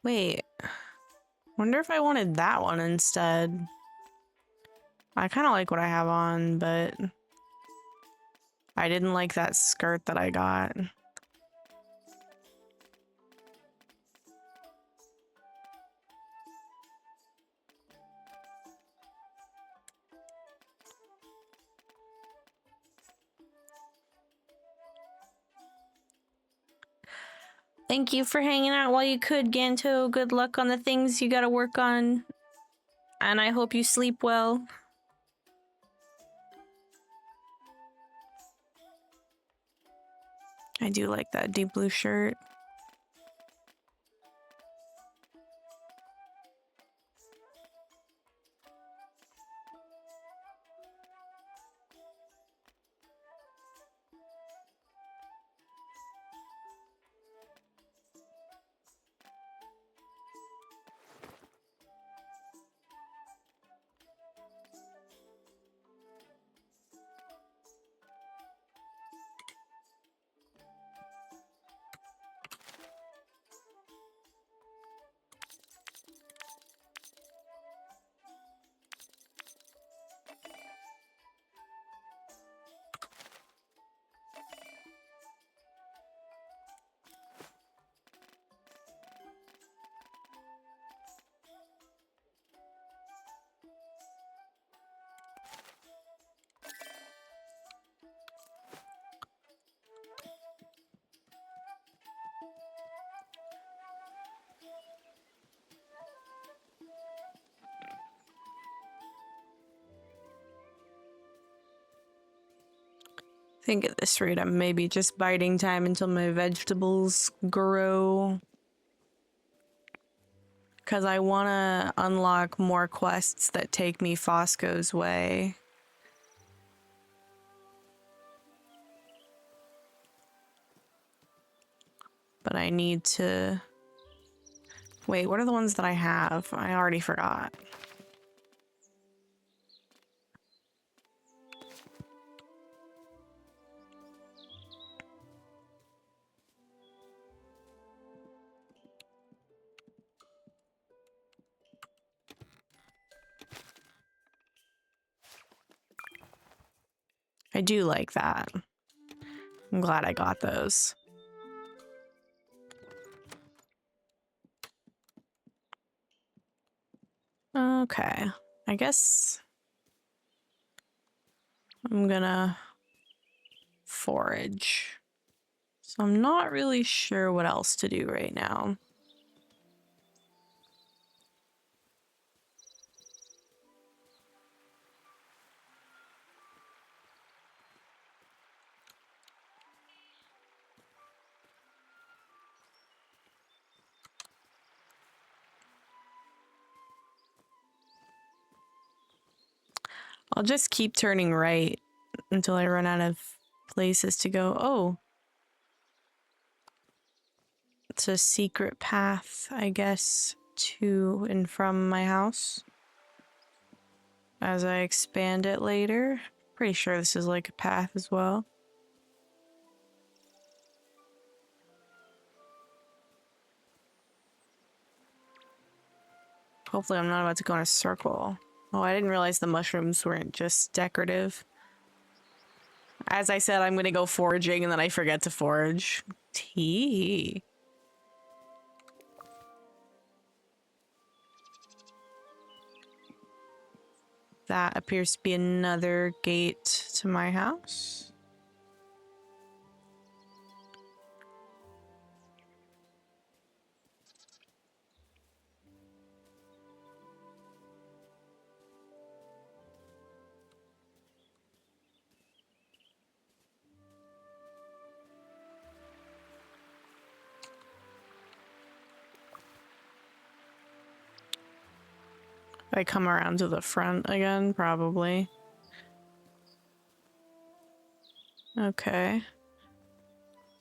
Wait. Wonder if I wanted that one instead. I kind of like what I have on, but I didn't like that skirt that I got. Thank you for hanging out while you could, Ganto. Good luck on the things you gotta work on. And I hope you sleep well. I do like that deep blue shirt. I think at this rate I'm maybe just biding time until my vegetables grow. Because I want to unlock more quests that take me Fosco's way. But I need to... Wait, what are the ones that I have? I already forgot. I do like that. I'm glad I got those. Okay, I guess I'm gonna forage. So I'm not really sure what else to do right now. I'll just keep turning right until I run out of places to go. Oh, it's a secret path, I guess, to and from my house. As I expand it later. Pretty sure this is like a path as well. Hopefully I'm not about to go in a circle. Oh, I didn't realize the mushrooms weren't just decorative. As I said, I'm gonna go foraging and then I forget to forage. Tee. That appears to be another gate to my house. If I come around to the front again, probably. Okay.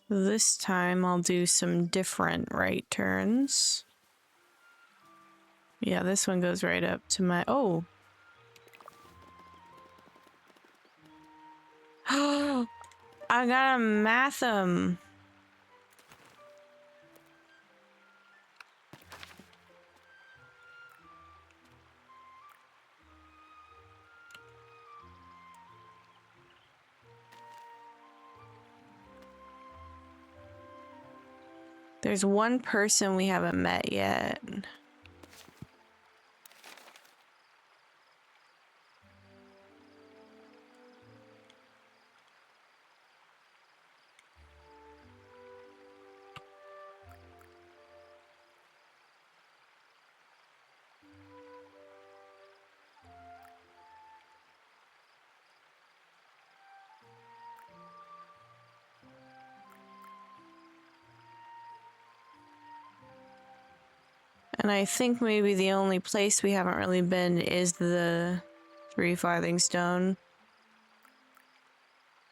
This time I'll do some different right turns. Yeah, this one goes right up to my... Oh! I gotta math them. There's one person we haven't met yet. And I think maybe the only place we haven't really been is the 3 farthing stone.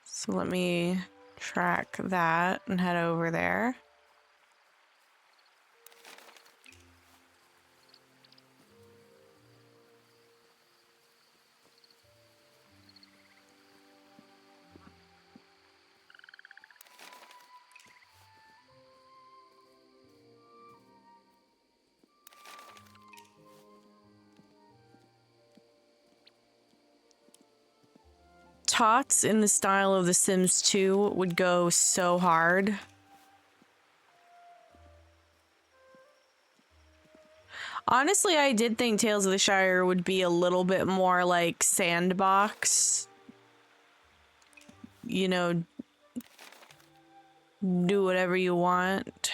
So let me track that and head over there. Tots in the style of The Sims 2 would go so hard. Honestly, I did think Tales of the Shire would be a little bit more like sandbox. You know, do whatever you want.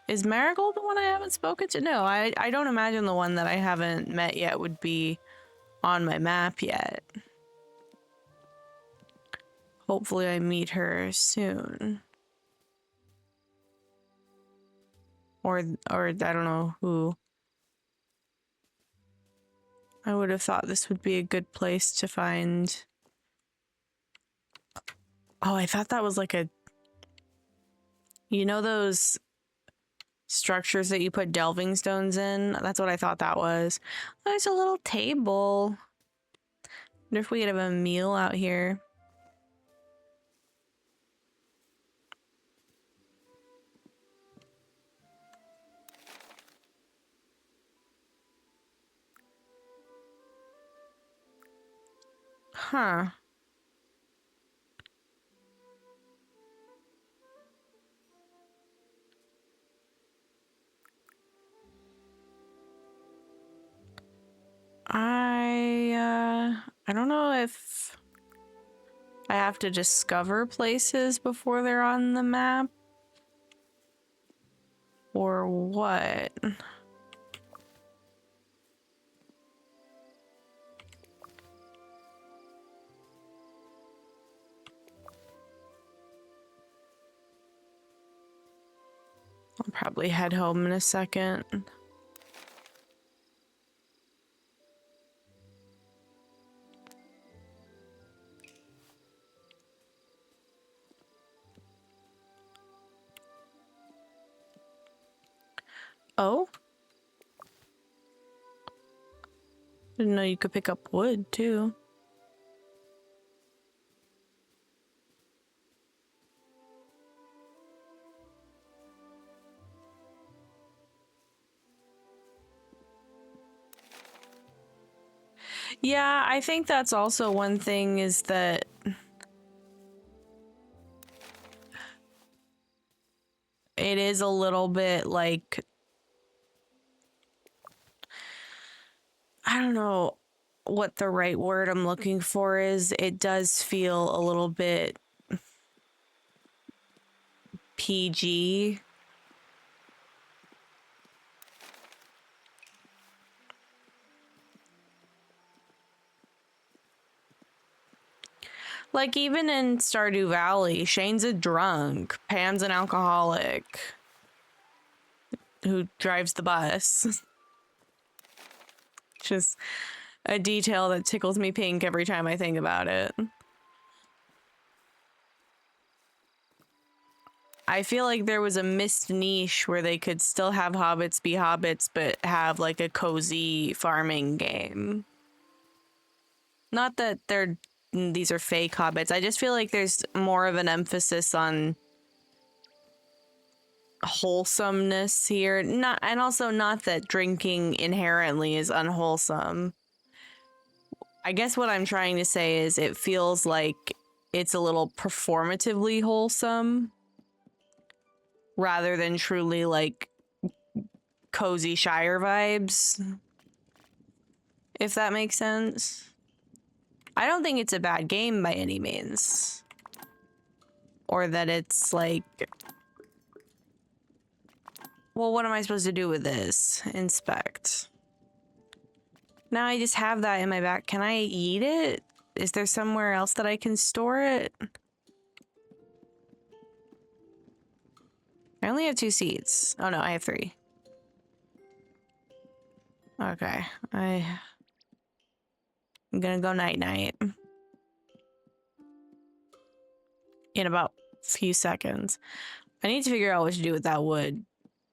Is Marigold the one I haven't spoken to? No, I don't imagine the one that I haven't met yet would be on my map yet. Hopefully I meet her soon. Or I don't know who. I would have thought this would be a good place to find... Oh, I thought that was like a... You know those structures that you put delving stones in. That's what I thought that was. Oh, there's a little table. Wonder if we could have a meal out here. Huh. I don't know if I have to discover places before they're on the map or what. I'll probably head home in a second. Oh? Didn't know you could pick up wood too. Yeah, I think that's also one thing is that it is a little bit like, I don't know what the right word I'm looking for is. It does feel a little bit PG. Like even in Stardew Valley, Shane's a drunk, Pam's an alcoholic who drives the bus. Just a detail that tickles me pink every time I think about it. I feel like there was a missed niche where they could still have hobbits be hobbits, but have like a cozy farming game. Not that these are fake hobbits. I just feel like there's more of an emphasis on wholesomeness here. Not, and also not that drinking inherently is unwholesome. I guess what I'm trying to say is it feels like it's a little performatively wholesome rather than truly like cozy Shire vibes, if that makes sense. I don't think it's a bad game by any means, or that it's like, well, what am I supposed to do with this? Inspect. Now I just have that in my back. Can I eat it? Is there somewhere else that I can store it? I only have 2 seeds. Oh no, I have 3. Okay, I'm gonna go night-night in about a few seconds. I need to figure out what to do with that wood.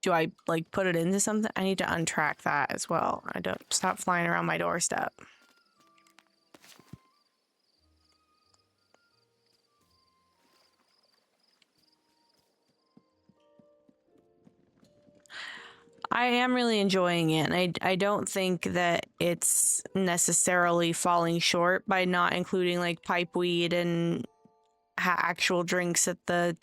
Do I like put it into something? I need to untrack that as well. I don't stop flying around my doorstep. I am really enjoying it, and I don't think that it's necessarily falling short by not including like pipeweed and actual drinks at the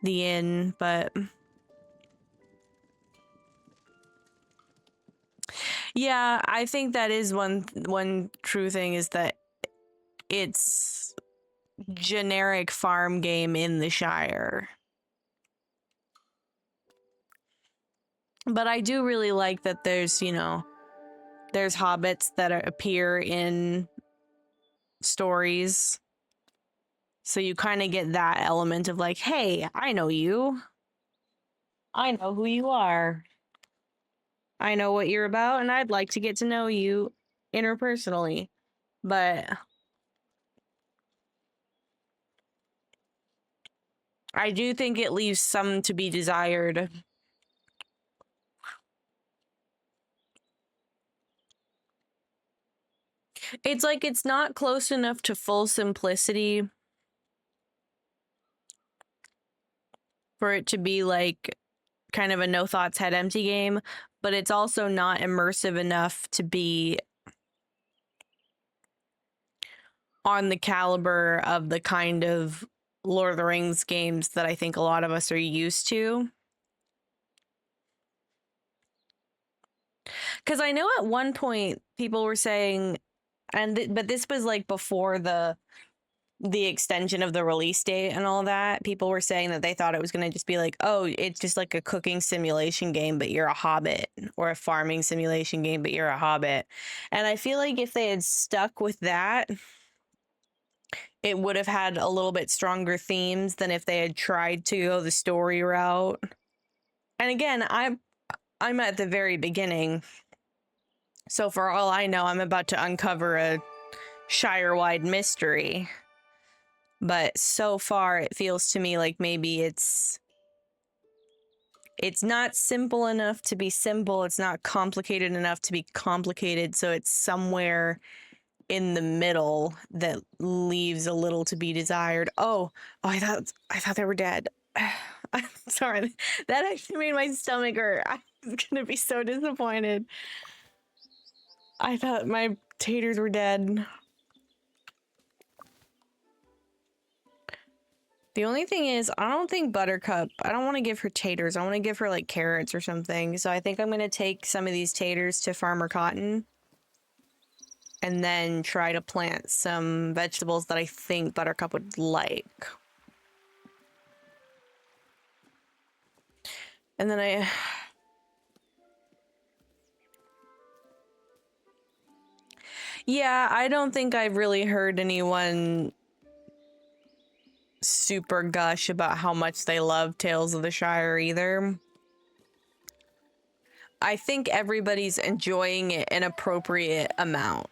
inn, but yeah, I think that is one true thing is that it's generic farm game in the Shire. But I do really like that there's, you know, there's hobbits that appear in stories. So you kind of get that element of like, hey, I know you. I know who you are. I know what you're about, and I'd like to get to know you interpersonally. But I do think it leaves some to be desired. It's like it's not close enough to full simplicity for it to be like kind of a no thoughts head empty game, but it's also not immersive enough to be on the caliber of the kind of Lord of the Rings games that I think a lot of us are used to. Because I know at one point people were saying, but this was like before the extension of the release date and all that, people were saying that they thought it was going to just be like, oh, it's just like a cooking simulation game, but you're a hobbit, or a farming simulation game, but you're a hobbit. And I feel like if they had stuck with that, it would have had a little bit stronger themes than if they had tried to go the story route. And again, I'm at the very beginning, so for all I know, I'm about to uncover a Shire-wide mystery. But so far, it feels to me like maybe it's not simple enough to be simple. It's not complicated enough to be complicated. So it's somewhere in the middle that leaves a little to be desired. Oh, I thought they were dead. I'm sorry. That actually made my stomach hurt. I was gonna be so disappointed. I thought my taters were dead. The only thing is, I don't think Buttercup, I don't want to give her taters. I want to give her like carrots or something. So I think I'm going to take some of these taters to Farmer Cotton and then try to plant some vegetables that I think Buttercup would like. And then yeah, I don't think I've really heard anyone super gush about how much they love Tales of the Shire either. I think everybody's enjoying it an appropriate amount.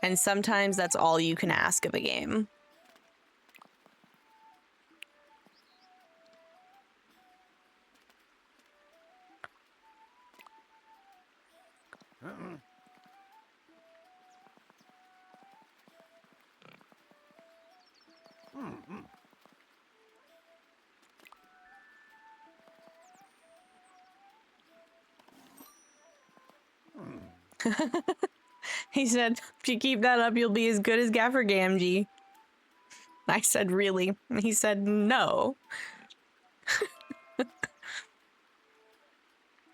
And sometimes that's all you can ask of a game. He said, if you keep that up, you'll be as good as Gaffer Gamgee. I said, really? He said, no. I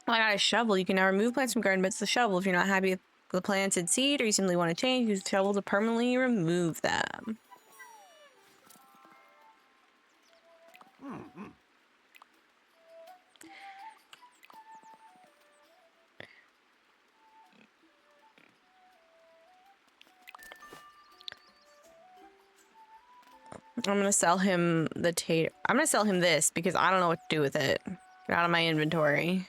got a shovel. You can now remove plants from garden beds with the shovel. If you're not happy with the planted seed or you simply want to change, use the shovel to permanently remove them. I'm gonna sell him the tater. I'm gonna sell him this because I don't know what to do with it. Get out of my inventory.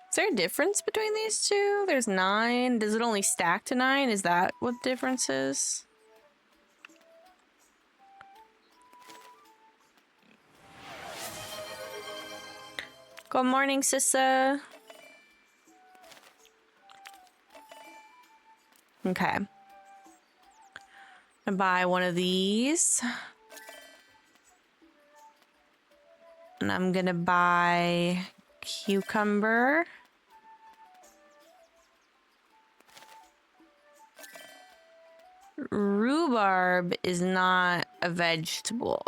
Is there a difference between these two? There's 9. Does it only stack to 9? Is that what the difference is? Good morning, Sissa. Okay. I'll buy one of these. And I'm gonna buy cucumber. Rhubarb is not a vegetable.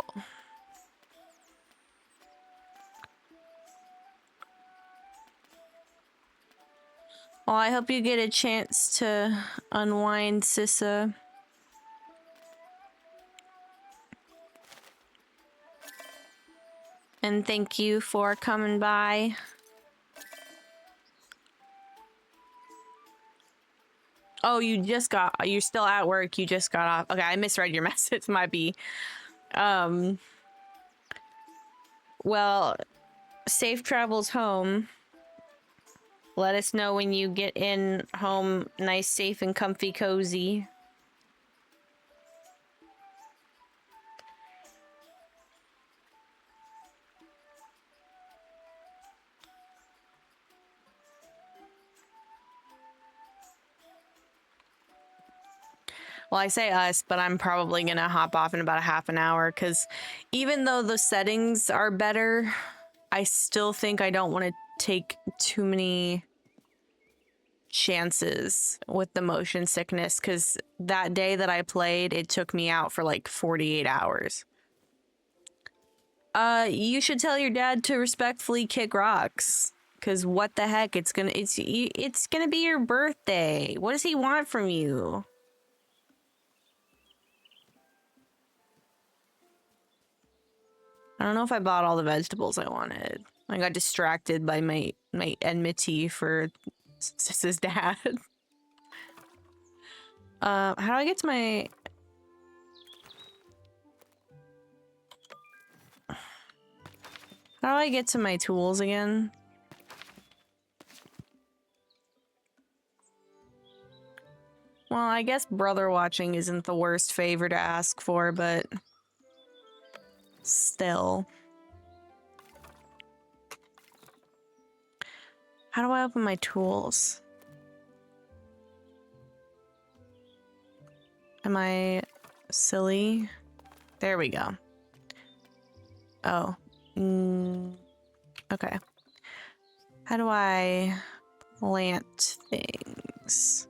Well, I hope you get a chance to unwind, Sissa. And thank you for coming by. Oh, you're still at work. You just got off. Okay, I misread your message. Might be. Well, safe travels home. Let us know when you get in home nice, safe, and comfy, cozy. Well, I say us, but I'm probably gonna hop off in about a half an hour because even though the settings are better, I still think I don't want to take too many chances with the motion sickness because that day that I played, it took me out for like 48 hours. You should tell your dad to respectfully kick rocks. Cause what the heck? It's gonna be your birthday. What does he want from you? I don't know if I bought all the vegetables I wanted. I got distracted by my enmity for his dad. How do I get to my... How do I get to my tools again? Well, I guess brother watching isn't the worst favor to ask for, but still. How do I open my tools? Am I silly? There we go. Oh. Okay. How do I plant things?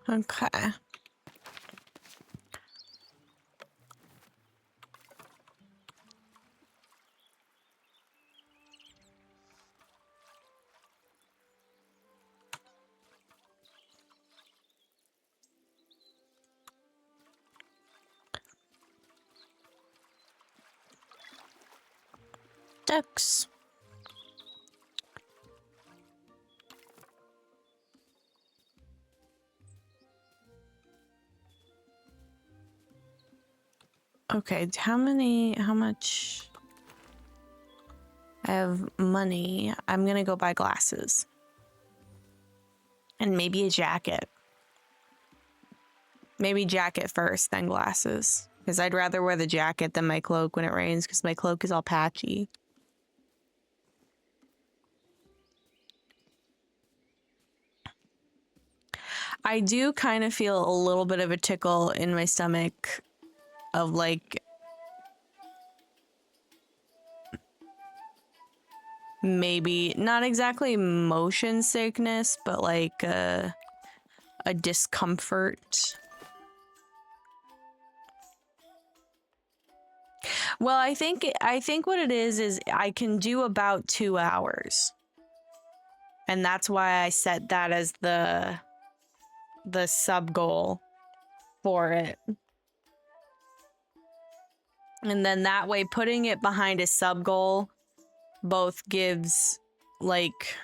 Okay. Ducks. Okay, how much? I have money. I'm gonna go buy glasses. And maybe a jacket. Maybe jacket first, then glasses. Because I'd rather wear the jacket than my cloak when it rains, because my cloak is all patchy. I do kind of feel a little bit of a tickle in my stomach of like maybe not exactly motion sickness, but like a discomfort. Well, I think what it is I can do about 2 hours. And that's why I set that as the sub goal for it. And then that way putting it behind a sub goal both gives like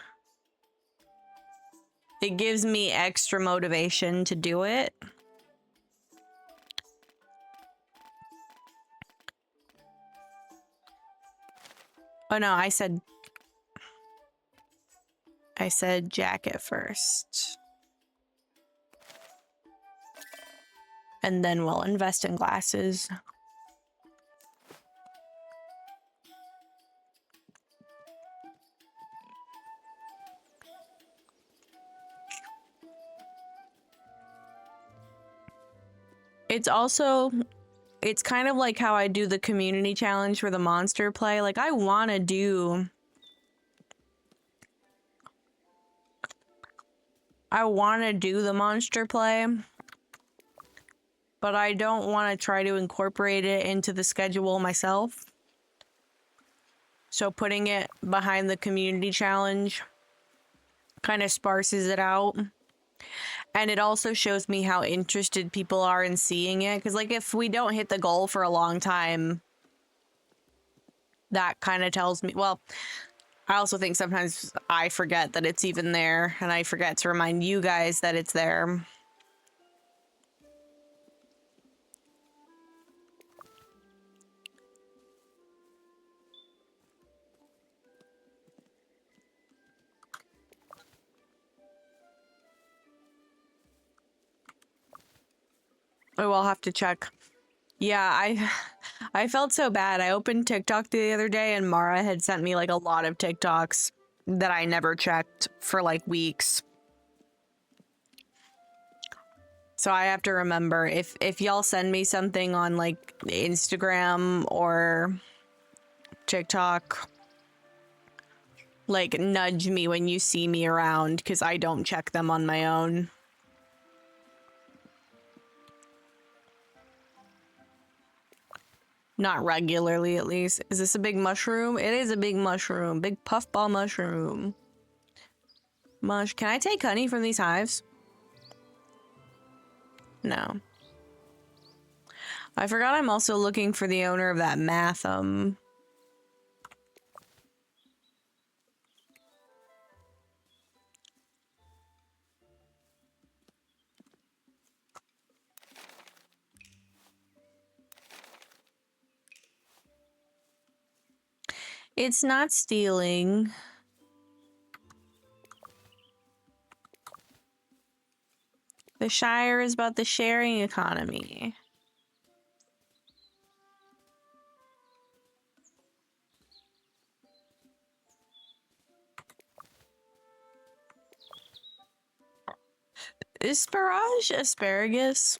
it gives me extra motivation to do it. Oh no, I said jacket first. And then we'll invest in glasses. It's also it's kind of like how I do the community challenge for the monster play. Like, I want to do the monster play, but I don't want to try to incorporate it into the schedule myself. So putting it behind the community challenge kind of sparses it out. And it also shows me how interested people are in seeing it. Because, like, if we don't hit the goal for a long time, that kind of tells me, well, I also think sometimes I forget that it's even there, and I forget to remind you guys that it's there. Oh, I'll have to check. Yeah, I felt so bad. I opened TikTok the other day and Mara had sent me like a lot of TikToks that I never checked for like weeks. So I have to remember, if y'all send me something on like Instagram or TikTok, like nudge me when you see me around, because I don't check them on my own. Not regularly, at least. Is this a big mushroom? It is a big mushroom. Big puffball mushroom. Can I take honey from these hives? No. I forgot I'm also looking for the owner of that Matham. It's not stealing. The Shire is about the sharing economy. Is Sparage asparagus?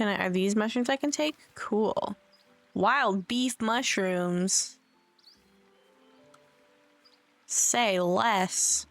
Are these mushrooms I can take? Cool. Wild beef mushrooms. Say less.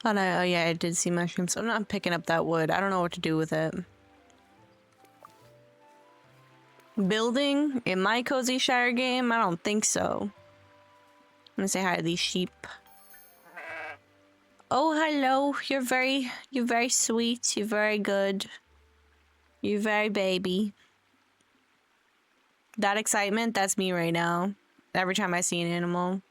Oh, no, oh yeah, I did see mushrooms. I'm not picking up that wood. I don't know what to do with it. Building in my Cozy Shire game? I don't think so. I'm gonna say hi to these sheep. Oh, hello. You're very sweet. You're very good. You're very baby. That excitement, that's me right now. Every time I see an animal.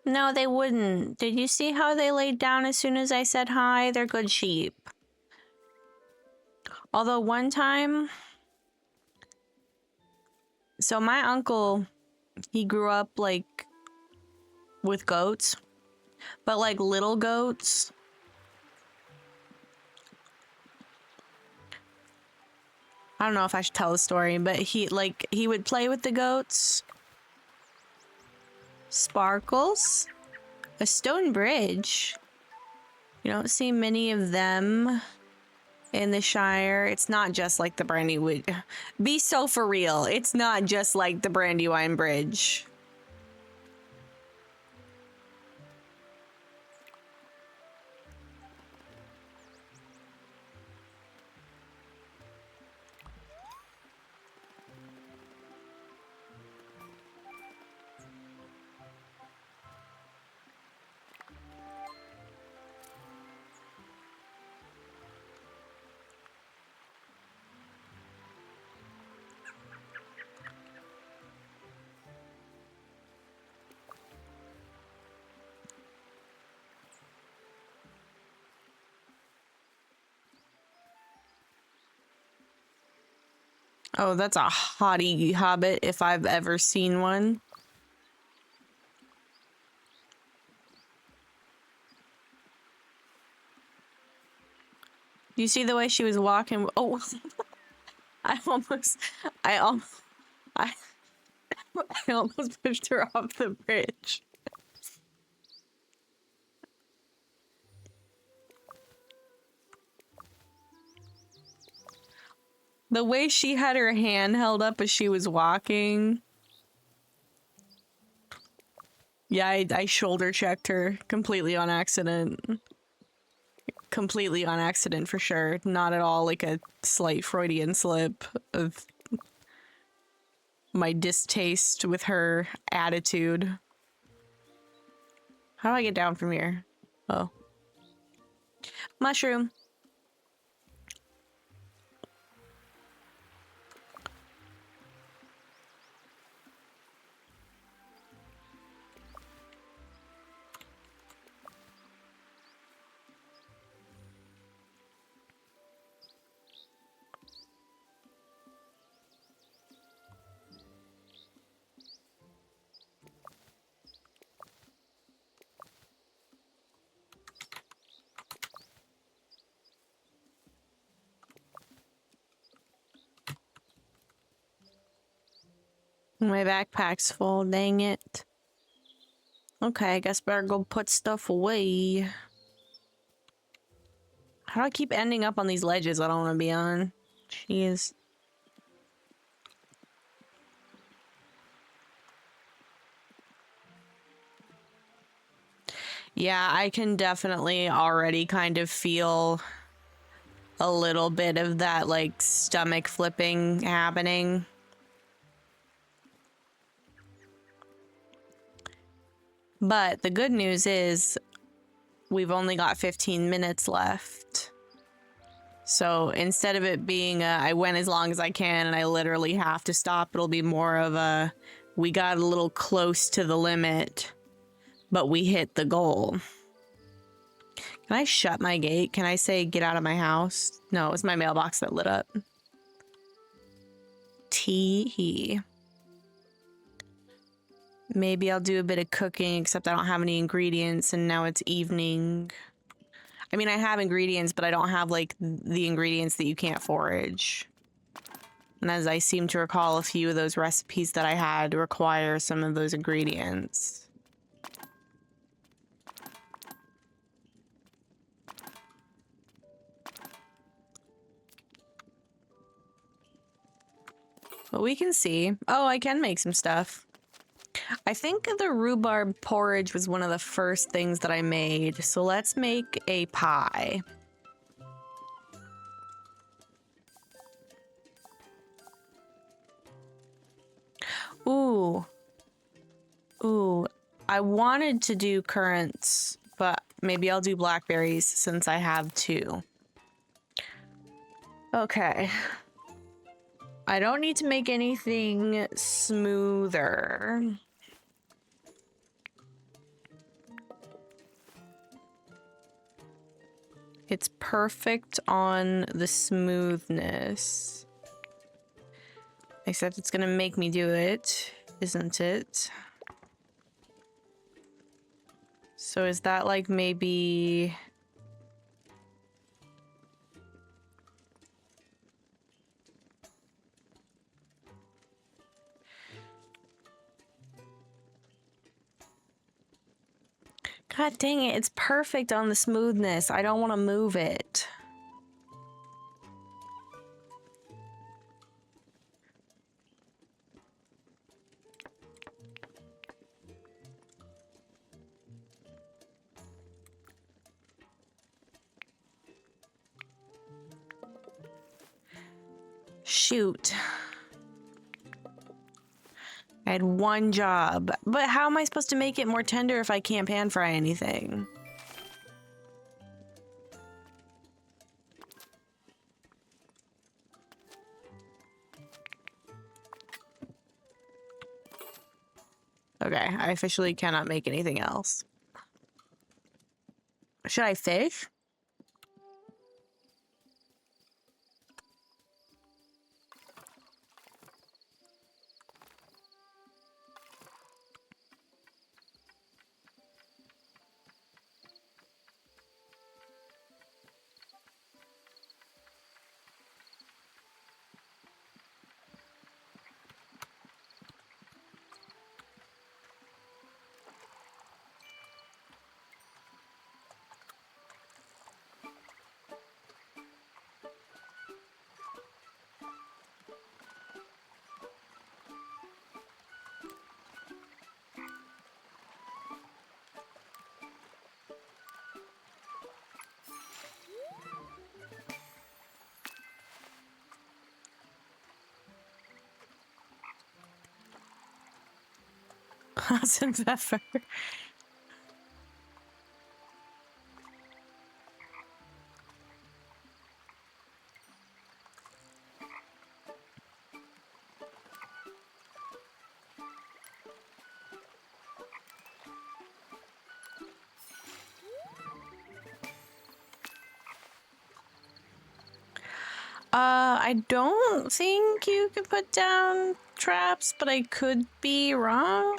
No, they wouldn't. Did you see how they laid down as soon as I said hi? They're good sheep. Although one time... So my uncle, he grew up, like, with goats. But, like, little goats. I don't know if I should tell the story, but he would play with the goats. Sparkles. A stone bridge. You don't see many of them in the Shire. It's not just like the Brandywine. Be so for real. It's not just like the Brandywine Bridge. Oh, that's a haughty hobbit if I've ever seen one. You see the way she was walking? Oh, I almost, I almost, I, I almost pushed her off the bridge. The way she had her hand held up as she was walking. Yeah, I shoulder checked her completely on accident. Completely on accident for sure. Not at all like a slight Freudian slip of my distaste with her attitude. How do I get down from here? Oh. Mushroom. My backpack's full, dang it. Okay, I guess better go put stuff away. How do I keep ending up on these ledges I don't want to be on? Jeez. Yeah, I can definitely already kind of feel a little bit of that, like, stomach flipping happening. But the good news is we've only got 15 minutes left. So instead of it being I went as long as I can and I literally have to stop, it'll be more of a we got a little close to the limit, but we hit the goal. Can I shut my gate? Can I say get out of my house? No, it's my mailbox that lit up. Tee. Maybe I'll do a bit of cooking, except I don't have any ingredients and now it's evening. I mean, I have ingredients, but I don't have, like, the ingredients that you can't forage. And as I seem to recall, a few of those recipes that I had require some of those ingredients. But we can see. Oh, I can make some stuff. I think the rhubarb porridge was one of the first things that I made. So let's make a pie. Ooh. Ooh. I wanted to do currants, but maybe I'll do blackberries since I have two. Okay. I don't need to make anything smoother. It's perfect on the smoothness. Except it's gonna make me do it, isn't it? So is that like maybe... God dang it, it's perfect on the smoothness. I don't want to move it. Shoot. I had one job. But how am I supposed to make it more tender if I can't pan fry anything? Okay, I officially cannot make anything else. Should I fish? Salt and pepper. I don't think you can put down traps, but I could be wrong.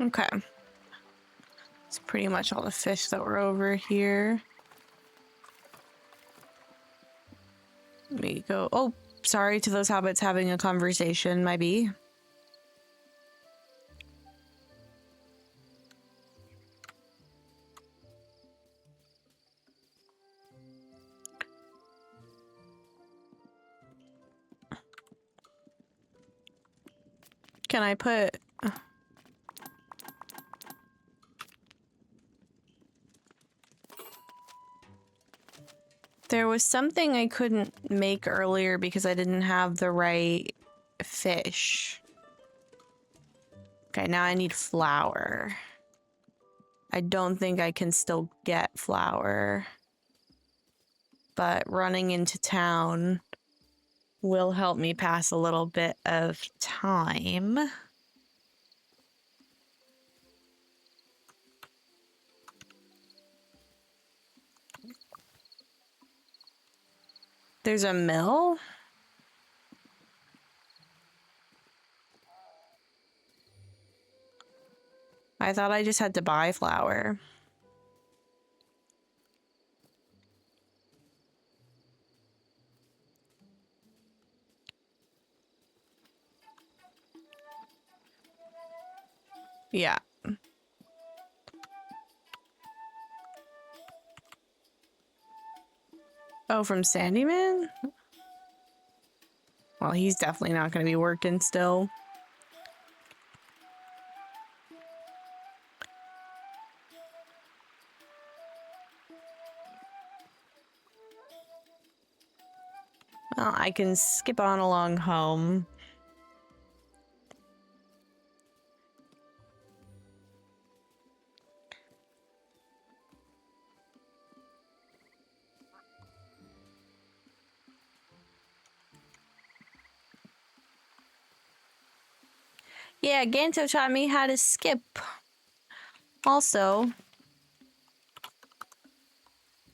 Okay. It's pretty much all the fish that were over here. Let me go. Oh, sorry to those hobbits having a conversation, my bee. Can I put... There was something I couldn't make earlier because I didn't have the right fish. Okay, now I need flour. I don't think I can still get flour. But running into town will help me pass a little bit of time. There's a mill? I thought I just had to buy flour. Yeah. Oh, from Sandyman? Well, he's definitely not going to be working still. Well, I can skip on along home. Yeah, Ganto taught me how to skip. Also,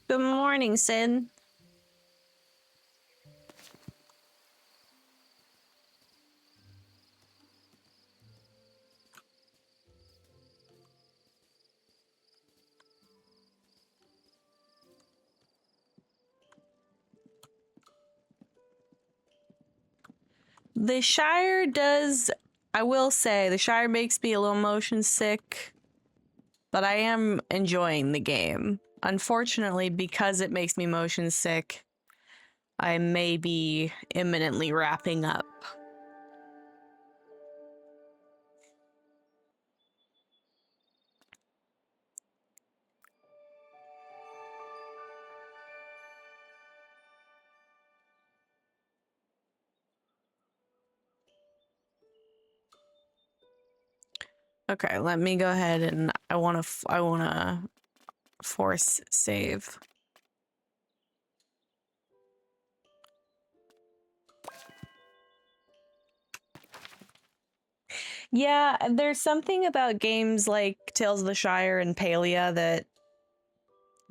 good morning, Sid. The Shire does, I will say, the Shire makes me a little motion sick, but I am enjoying the game. Unfortunately, because it makes me motion sick, I may be imminently wrapping up. Okay, let me go ahead and I want to force save. Yeah, there's something about games like Tales of the Shire and Palia that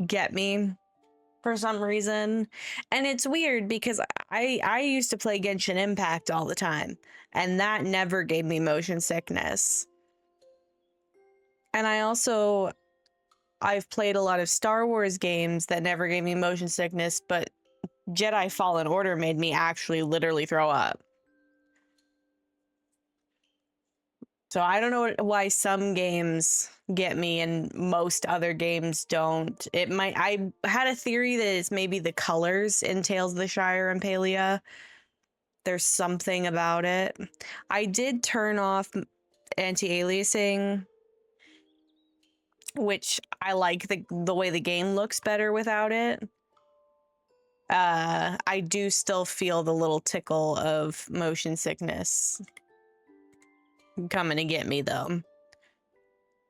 get me for some reason. And it's weird because I used to play Genshin Impact all the time, and that never gave me motion sickness. And I've played a lot of Star Wars games that never gave me motion sickness, but Jedi Fallen Order made me actually literally throw up. So I don't know why some games get me and most other games don't. I had a theory that it's maybe the colors in Tales of the Shire and Palia. There's something about it. I did turn off anti-aliasing, which I like the way the game looks better without it. I do still feel the little tickle of motion sickness coming to get me though.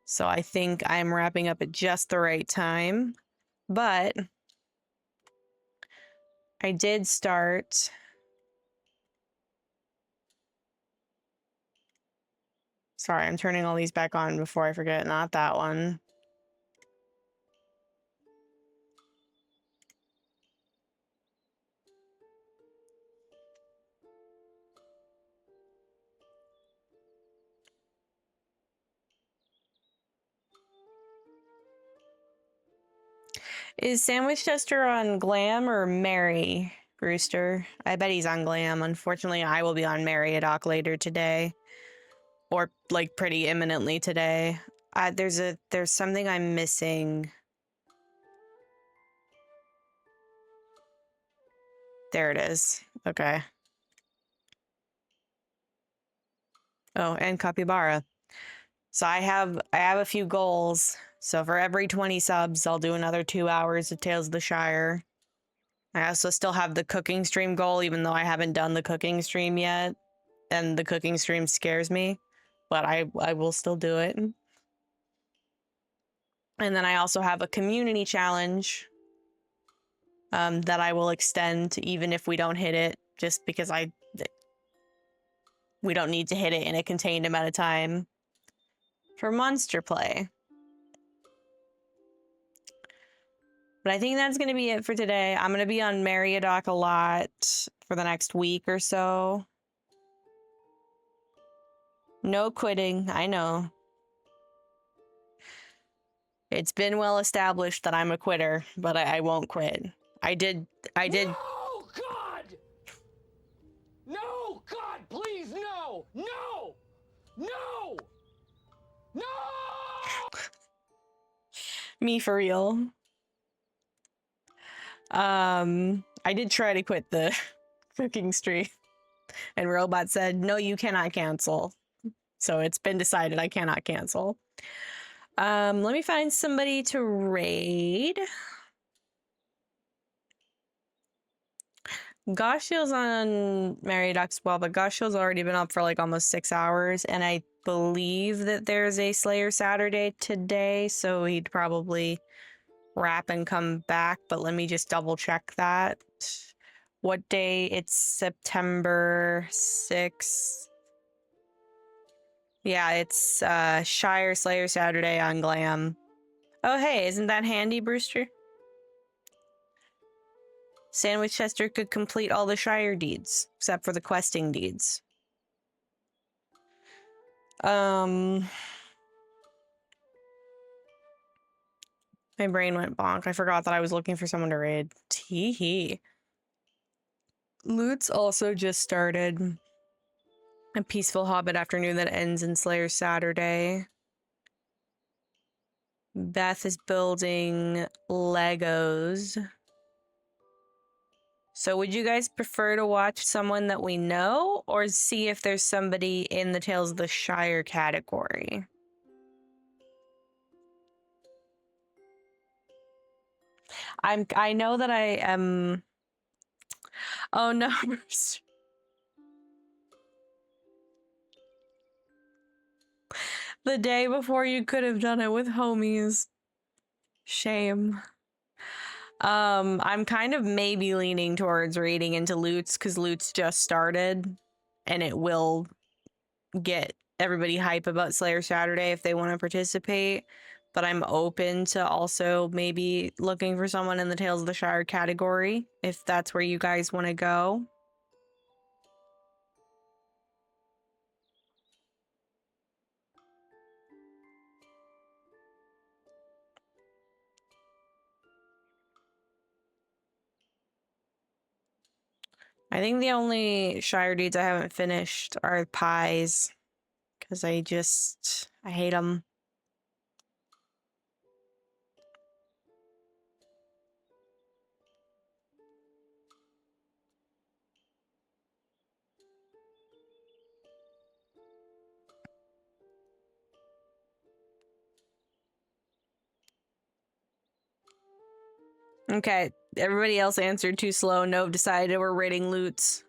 So I think I'm wrapping up at just the right time. But I did start. Sorry, I'm turning all these back on before I forget. Not that one. Is Sandwich Tester on Glam or Mary, Brewster? I bet he's on Glam. Unfortunately, I will be on Marriodoc later today. Or, like, pretty imminently today. There's something I'm missing. There it is. Okay. Oh, and Capybara. So I have a few goals. So for every 20 subs, I'll do another 2 hours of Tales of the Shire. I also still have the cooking stream goal, even though I haven't done the cooking stream yet. And the cooking stream scares me. But I will still do it. And then I also have a community challenge that I will extend even if we don't hit it, just because we don't need to hit it in a contained amount of time for monster play. But I think that's going to be it for today. I'm going to be on Marriodoc a lot for the next week or so. No quitting, I know. It's been well established that I'm a quitter, but I won't quit. I did. No, God! No, God, please, no! No! No! No! Me for real. I did try to quit the cooking stream, and Robot said, no, you cannot cancel. So it's been decided I cannot cancel. Let me find somebody to raid. Goshill's on Marriodoc as well, but Goshill's already been up for like almost 6 hours, and I believe that there's a Slayer Saturday today, so he'd probably wrap and come back, but let me just double check that. What day? It's September 6th. Yeah, it's Shire Slayer Saturday on Glam. Oh, hey, isn't that handy, Brewster? Sandwich Chester could complete all the Shire deeds, except for the questing deeds. My brain went bonk. I forgot that I was looking for someone to raid. Tee-hee. Loot's also just started. A peaceful Hobbit afternoon that ends in Slayer Saturday. Beth is building Legos. So would you guys prefer to watch someone that we know or see if there's somebody in the Tales of the Shire category? I know that I am. Oh no. the day before you could have done it with homies. Shame. I'm kind of maybe leaning towards raiding into Loots because Loots just started and it will get everybody hype about Slayer Saturday if they want to participate. But I'm open to also maybe looking for someone in the Tales of the Shire category if that's where you guys want to go. I think the only Shire dudes I haven't finished are pies because I hate them. Okay, everybody else answered too slow. Nove decided we're raiding Loots.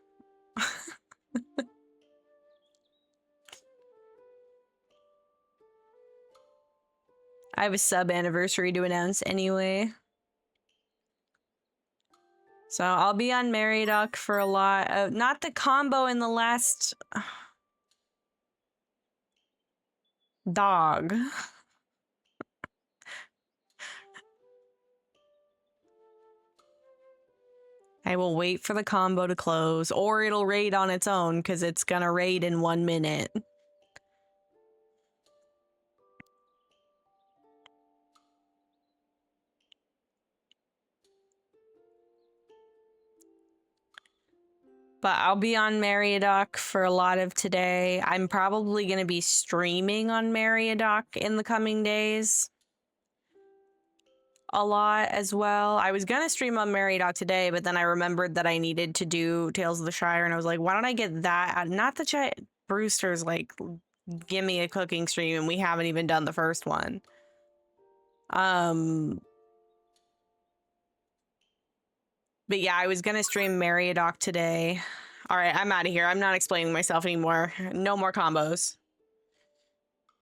I have a sub anniversary to announce anyway. So I'll be on Meriadoc for a lot of, not the combo in the last dog. I will wait for the combo to close, or it'll raid on its own because it's gonna raid in 1 minute. But I'll be on Meriadoc for a lot of today. I'm probably going to be streaming on Meriadoc in the coming days. A lot as well. I was going to stream on Meriadoc today, but then I remembered that I needed to do Tales of the Shire, and I was like, why don't I get that out? Not that Brewster's like, give me a cooking stream, and we haven't even done the first one. But yeah, I was gonna stream Meriadoc today. All right, I'm out of here. I'm not explaining myself anymore. No more combos.